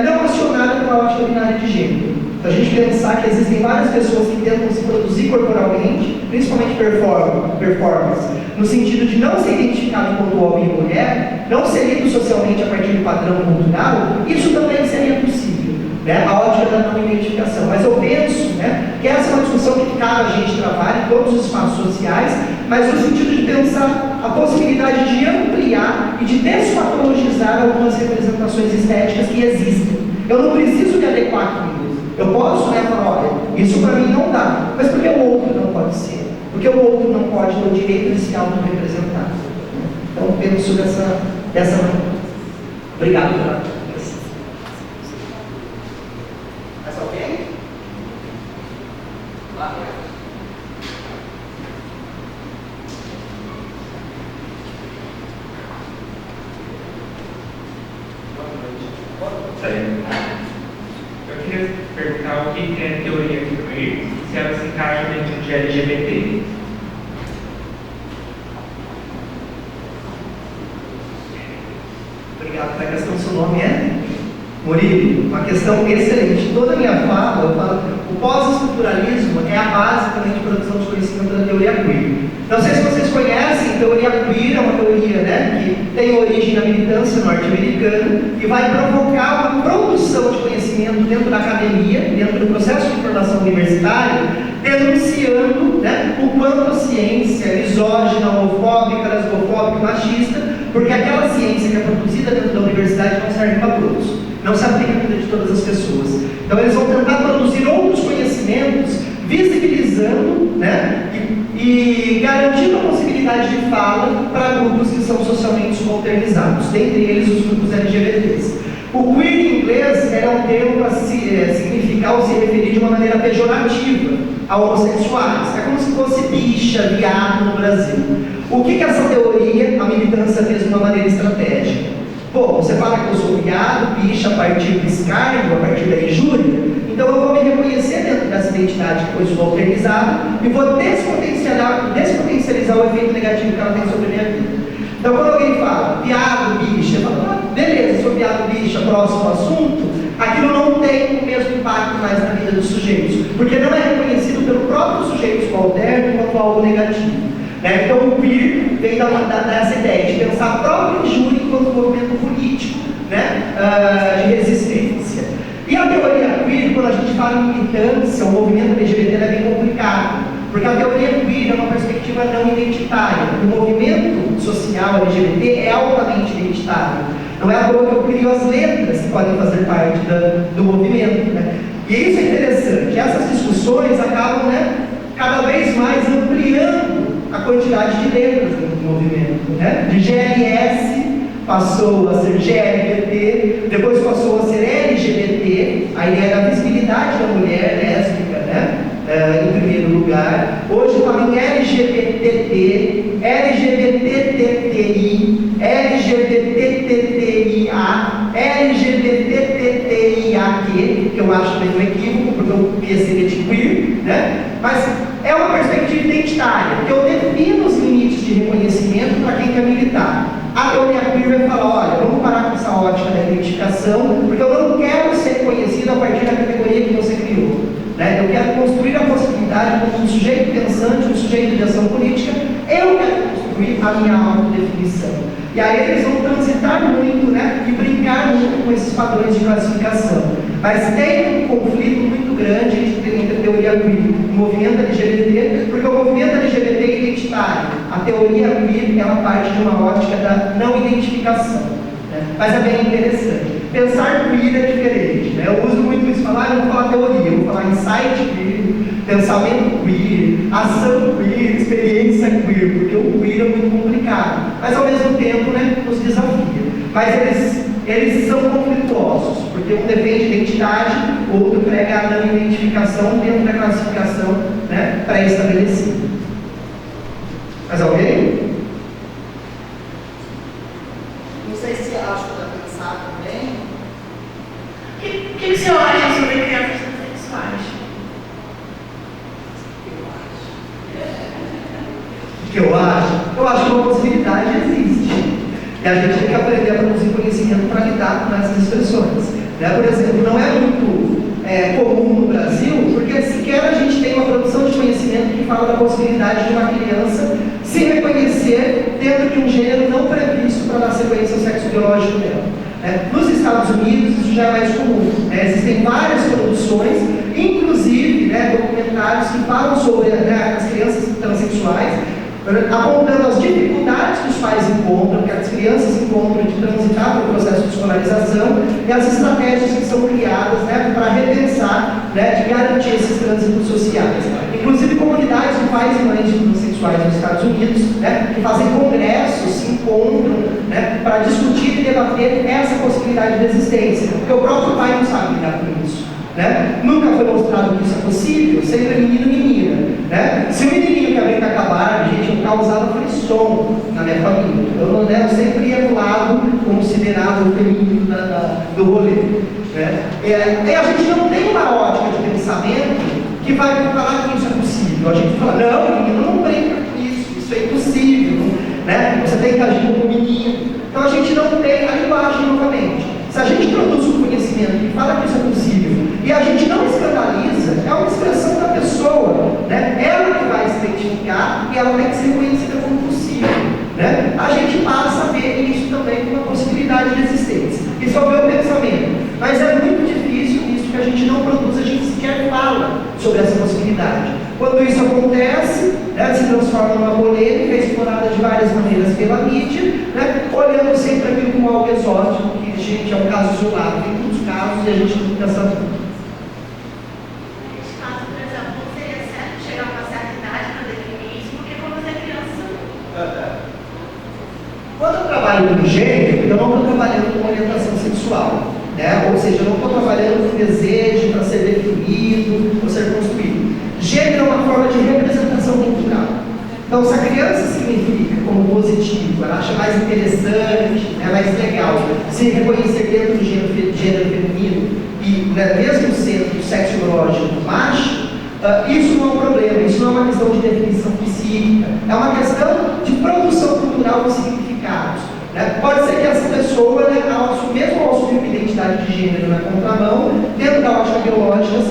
Speaker 1: não acionada pela ótica binária de gênero. Então a gente pensar que existem várias pessoas que tentam se produzir corporalmente, principalmente performance, no sentido de não ser identificado enquanto homem e mulher, não ser lido socialmente a partir do padrão cultural, isso também seria possível, né? A ótica da não identificação. Mas eu penso, né, que essa é uma discussão que cabe a gente trabalhar em todos os espaços sociais, mas no sentido de pensar a possibilidade de ampliar e de despatologizar algumas representações estéticas que existem. Eu não preciso me adequar àquilo. Eu posso, né, falar, olha, isso para mim não dá, mas porque o outro não pode ser? Porque o outro não pode ter o direito de se auto-representar. Então, penso dessa maneira. Obrigado, Renato. Mais alguém? nome é? Murilo, uma questão excelente. Toda a minha fala, eu falo, o pós-estruturalismo é a base também de produção de conhecimento da teoria queer. Não sei se vocês conhecem, teoria queer é uma teoria, né, que tem origem na militância norte-americana e vai provocar uma produção de conhecimento dentro da academia, dentro do processo de formação universitária, denunciando, né, o quanto a ciência é misógina, homofóbica, lesbofóbica, machista, porque aquela ciência que é produzida dentro da universidade não serve para todos. Não se aplica à vida de todas as pessoas. Então eles vão tentar produzir outros conhecimentos, visibilizando, né, e garantindo a possibilidade de fala para grupos que são socialmente subalternizados, dentre eles os grupos LGBTs. O queer em inglês era um termo para significar ou se referir de uma maneira pejorativa a homossexuais. É como se fosse bicha, viado no Brasil. O que essa teoria, a militância, fez de uma maneira estratégica? Bom, você fala que eu sou viado, bicha, a partir do escárnio, a partir da injúria, então eu vou me reconhecer dentro dessa identidade que foi subalternizada e vou despotencializar o efeito negativo que ela tem sobre a minha vida. Então quando alguém fala viado, bicha, eu falo, beleza, sou viado, bicha, próximo assunto, aquilo não tem o mesmo impacto mais na vida dos sujeitos, porque não é reconhecido pelo próprio sujeito subalterno como algo negativo. Né? Então o queer vem dessa ideia de pensar a própria injúria enquanto movimento político, né, de resistência. E a teoria queer, quando a gente fala em militância, o movimento LGBT é bem complicado, porque a teoria queer é uma perspectiva não identitária. O movimento social LGBT é altamente identitário. Não é à toa que eu crio as letras que podem fazer parte do movimento. Né? E isso é interessante, essas discussões acabam, né, cada vez mais ampliando a quantidade de letras do movimento, né? De GLS passou a ser GLBT, depois passou a ser LGBT, a ideia da visibilidade da mulher lésbica, né? Em primeiro lugar. Hoje fala em LGBTT, LGBTTI, LGBTTTIA, LGBTTTIAQ, que eu acho meio um equívoco, porque eu ia ser de queer, né? Mas é uma perspectiva identitária, que eu defino os limites de reconhecimento para quem quer militar. A teoria queer vai falar, olha, vamos parar com essa ótica da identificação, porque eu não quero ser reconhecido a partir da categoria que você criou. Né? Eu quero construir a possibilidade como um sujeito pensante, um sujeito de ação política, eu quero construir a minha autodefinição. E aí eles vão transitar muito, né, e brincar muito com esses padrões de classificação. Mas tem um conflito muito grande entre a teoria queer e o movimento LGBT, porque o movimento LGBT é identitário. A teoria queer ela parte de uma ótica da não identificação. Né? Mas é bem interessante. Pensar queer é diferente. Né? Eu uso muito isso, falar, eu não vou falar teoria, eu vou falar insight queer, pensamento queer, ação queer, experiência queer, porque o queer é muito complicado, mas ao mesmo tempo, né, nos desafia. Mas eles são conflituosos, porque um defende identidade, o outro prega a não identificação dentro da classificação, né, pré-estabelecida. Mais alguém?
Speaker 6: Não sei se acho que vai pensar também.
Speaker 5: O que o senhor acha sobre crianças transexuais?
Speaker 1: O que eu acho? Eu acho que uma possibilidade existe. E a gente tem que aprender a produzir conhecimento para lidar com essas expressões. Né? Por exemplo, não é muito comum no Brasil, porque sequer a gente tem uma produção de conhecimento que fala da possibilidade de uma criança se reconhecer dentro de um gênero não previsto para dar sequência ao sexo biológico dela. Nos Estados Unidos isso já é mais comum. Existem várias produções, inclusive, né, documentários que falam sobre, né, as crianças transexuais, apontando as dificuldades que os pais encontram, que as crianças encontram de transitar pelo processo de escolarização e as estratégias que são criadas, né, para repensar, né, de garantir esses trânsitos sociais. Inclusive comunidades de pais e mães de transexuais nos Estados Unidos, né, que fazem congressos, se encontram, né, para discutir e debater essa possibilidade de existência, porque o próprio pai não sabe lidar com isso. Né? Nunca foi mostrado que isso é possível, sempre é menino e menina. Né? Se o menininho quer brincar com a Barbie, gente, eu causava frisson na minha família. Eu sempre ia do lado considerado o feminino do rolê. Né? E a gente não tem uma ótica de pensamento que vai falar que isso é possível. A gente fala, não, o menino não brinca com isso é impossível. Né? Você tem que agir como menino. Então a gente não tem a linguagem novamente. Se Alex reconhecida como possível, né? A gente passa a ver isso também como uma possibilidade de existência. Isso é o meu pensamento. Mas é muito difícil, visto que a gente não produz, a gente sequer fala sobre essa possibilidade. Quando isso acontece, né, se transforma numa polêmica explorada de várias maneiras pela mídia, né, olhando sempre aquilo como algo exótico, que, gente, é um caso isolado, tem muitos casos e a gente nunca sabe.
Speaker 5: Neste caso, por exemplo, não seria certo chegar a uma certa idade para definir isso, porque quando você é criança.
Speaker 1: Quando eu trabalho com gênero, eu não estou trabalhando com orientação sexual, né? Ou seja, eu não estou trabalhando com desejo para ser definido ou ser construído. Gênero é uma forma de representação cultural. Então, se a criança se identifica como positivo, ela acha mais interessante, né, mais legal, se reconhecer dentro do gênero feminino e, né, mesmo sendo do sexo biológico macho, isso não é um problema, isso não é uma questão de definição psíquica, é uma questão de produção cultural de significados. Né? Pode ser que essa pessoa, né, mesmo ao assumir uma identidade de gênero na contramão, dentro da ótica biológica,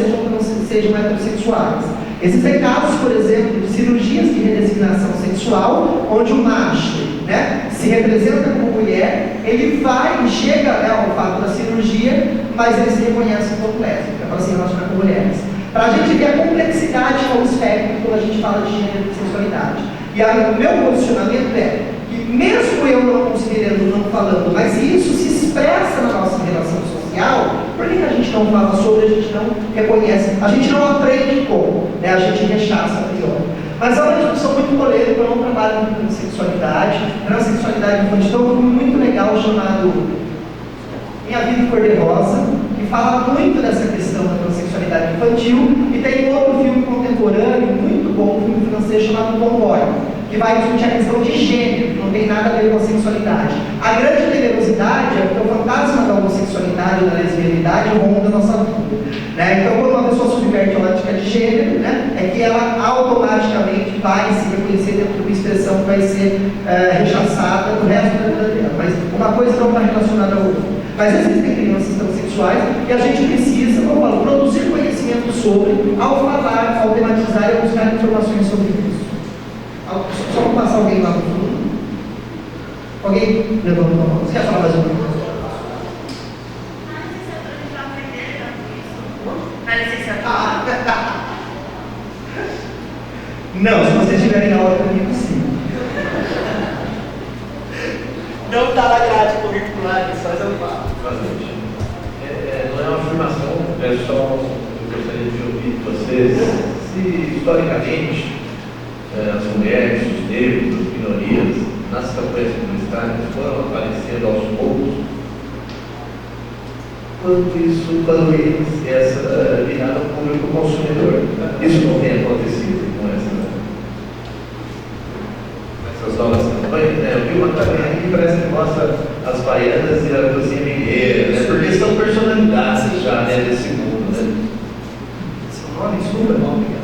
Speaker 1: sejam heterossexuais. Existem casos, por exemplo, de cirurgias de redesignação sexual, onde o macho, né, se representa como mulher, ele chega, né, ao fato da cirurgia, mas ele se reconhece como lésbica, para se relacionar com mulheres. Para a gente ver a complexidade que é o espectro quando a gente fala de gênero e sexualidade. E o meu posicionamento é que, mesmo eu não considerando, não falando, mas se isso se expressa na nossa relação social, por que a gente não fala sobre, a gente não reconhece, a gente não aprende como, né? A gente rechaça a priori. Mas é uma discussão muito polêmica, eu não trabalho muito com sexualidade, transexualidade infantil, então um filme muito legal chamado Minha Vida Cor-de-Rosa, que fala muito dessa questão da transexualidade infantil, e tem um outro filme contemporâneo, muito bom, um filme francês chamado Tomboy, que vai discutir a questão de gênero, que não tem nada a ver com a sexualidade. A grande temerosidade é que o fantasma da homossexualidade e da lesbianidade ronda a nossa vida. Né? Então, quando uma pessoa subverte a ótica de gênero, né, é que ela automaticamente vai se reconhecer dentro de uma expressão que vai ser rechaçada no resto da vida dela. Mas uma coisa não está relacionada à outra. Mas existem crianças transexuais e a gente precisa, como eu falo, produzir conhecimento sobre, ao falar, ao tematizar e buscar informações sobre isso. Só vou passar alguém lá no fundo. Alguém levantou a mão? Você quer falar mais uma coisa?
Speaker 5: Na licenciatura.
Speaker 1: Não, se vocês tiverem aula comigo, sim. Não está na grade curricular, só eu falo.
Speaker 4: Não é uma afirmação, é só eu gostaria de ouvir de vocês se historicamente as mulheres, os negros, as minorias, nas campanhas publicitárias foram aparecendo aos poucos, quando eles viraram público consumidor. Isso não tem acontecido com essas novas campanhas, né? Eu vi uma campanha que parece que mostra as baianas e a cozinha mineira, né? Porque são personalidades já, né, desse mundo, né?
Speaker 1: Seu nome, desculpa, não.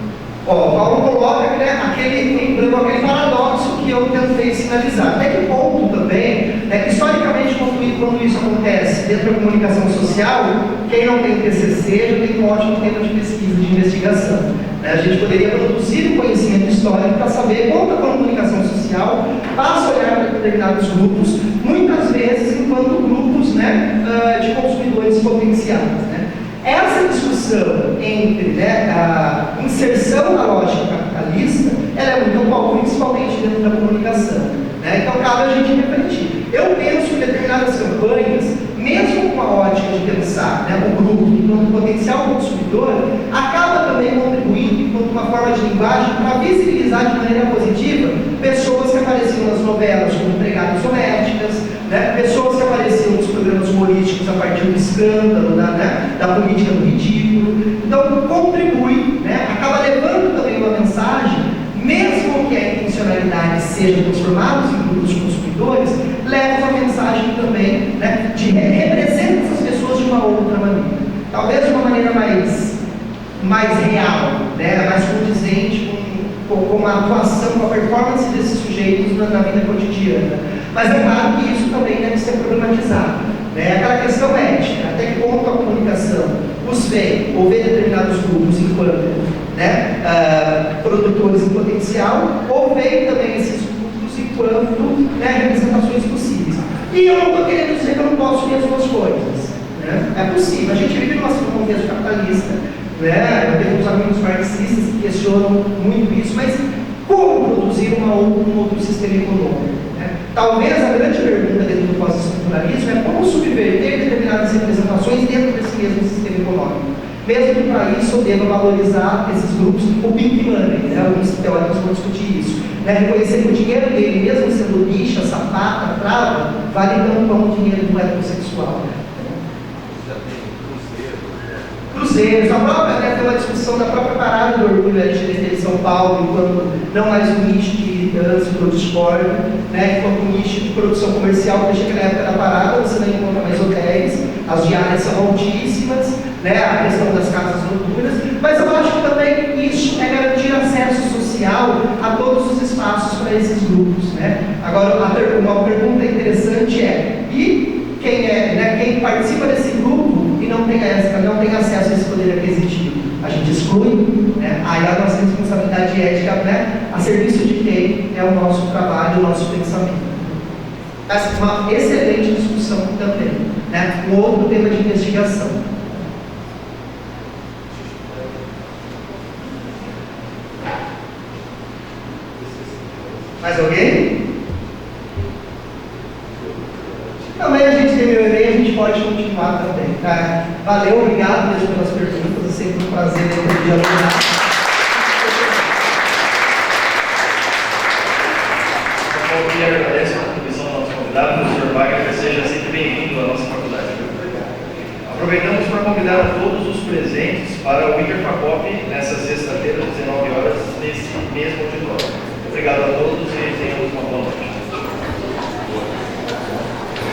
Speaker 1: Paulo coloca, né, aquele paradoxo que eu tentei sinalizar. Até que ponto também, que historicamente, quando isso acontece dentro da comunicação social, quem não tem TCC já tem um ótimo tema de pesquisa, de investigação. Né? A gente poderia produzir um conhecimento histórico para saber como a comunicação social passa a olhar para determinados grupos, muitas vezes enquanto grupos, né, de consumidores potenciais. Né? Essa discussão entre, né, a inserção na lógica capitalista, ela é muito atual, principalmente dentro da comunicação. Né? Então, cabe a gente refletir. Eu penso que determinadas campanhas, mesmo com a ótica de pensar, né, o grupo enquanto potencial consumidor, acaba também contribuindo enquanto uma forma de linguagem para visibilizar de maneira positiva pessoas que apareciam nas novelas como empregadas domésticas, né, pessoas que apareciam nos programas humorísticos a partir do escândalo, da política do ridículo. Então, contribui, né, acaba levando também uma mensagem, mesmo que a intencionalidade seja transformados em grupos de consumidores, leva uma mensagem também, né, de representa essas pessoas de uma outra maneira. Talvez de uma maneira mais real, né, mais condizente com a atuação, com a performance desses sujeitos na vida cotidiana. Mas é claro que isso também deve ser problematizado. Né? Aquela questão ética, até que ponto a comunicação os vê ou vê determinados grupos enquanto né, produtores em potencial, ou veem também esses grupos enquanto, né, representações possíveis. E eu não estou querendo dizer que eu não posso unir as duas coisas. Né? É possível. A gente vive num contexto capitalista, né? Eu tenho uns amigos marxistas que questionam muito isso, mas como produzir um outro sistema econômico? Né? Talvez a grande pergunta dentro do pós-estruturalismo é como subverter determinadas representações dentro desse mesmo sistema econômico. Mesmo que para isso eu deva valorizar esses grupos, o pink money, né? Alguns teóricos vão discutir isso. Né? Reconhecer que o dinheiro dele, mesmo sendo lixa, sapata, trava, vale tão como o dinheiro do heterossexual. Cruzeiros, a própria, né, tem uma discussão da própria parada do orgulho LGBT de São Paulo, enquanto não mais um nicho de trânsito ou de esporte, né, enquanto um nicho de produção comercial, que deixa que na época da parada você não encontra mais hotéis, as diárias são altíssimas, né, a questão das casas noturnas, mas eu acho que também isso é garantir acesso social a todos os espaços para esses grupos. Né? Agora, uma pergunta interessante é, e quem né, quem participa desse grupo e não tem acesso a esse poder aquisitivo? A gente exclui, né? Aí a nossa responsabilidade ética, né, a serviço de quem é o nosso trabalho, o nosso pensamento. Essa é uma excelente discussão também, né? Um outro tema de investigação. Mais alguém? Também a gente terminou e a gente pode continuar também. Tá? Valeu, obrigado mesmo pelas perguntas, é sempre um prazer dialogar.
Speaker 7: Eu queria agradecer a contribuição do nosso convidado, o professor Wagner, que seja sempre bem-vindo à nossa faculdade. Aproveitamos para convidar a todos os presentes para o Interfacop nessa sexta-feira, às 19 horas, nesse mesmo auditório. Obrigado a todos.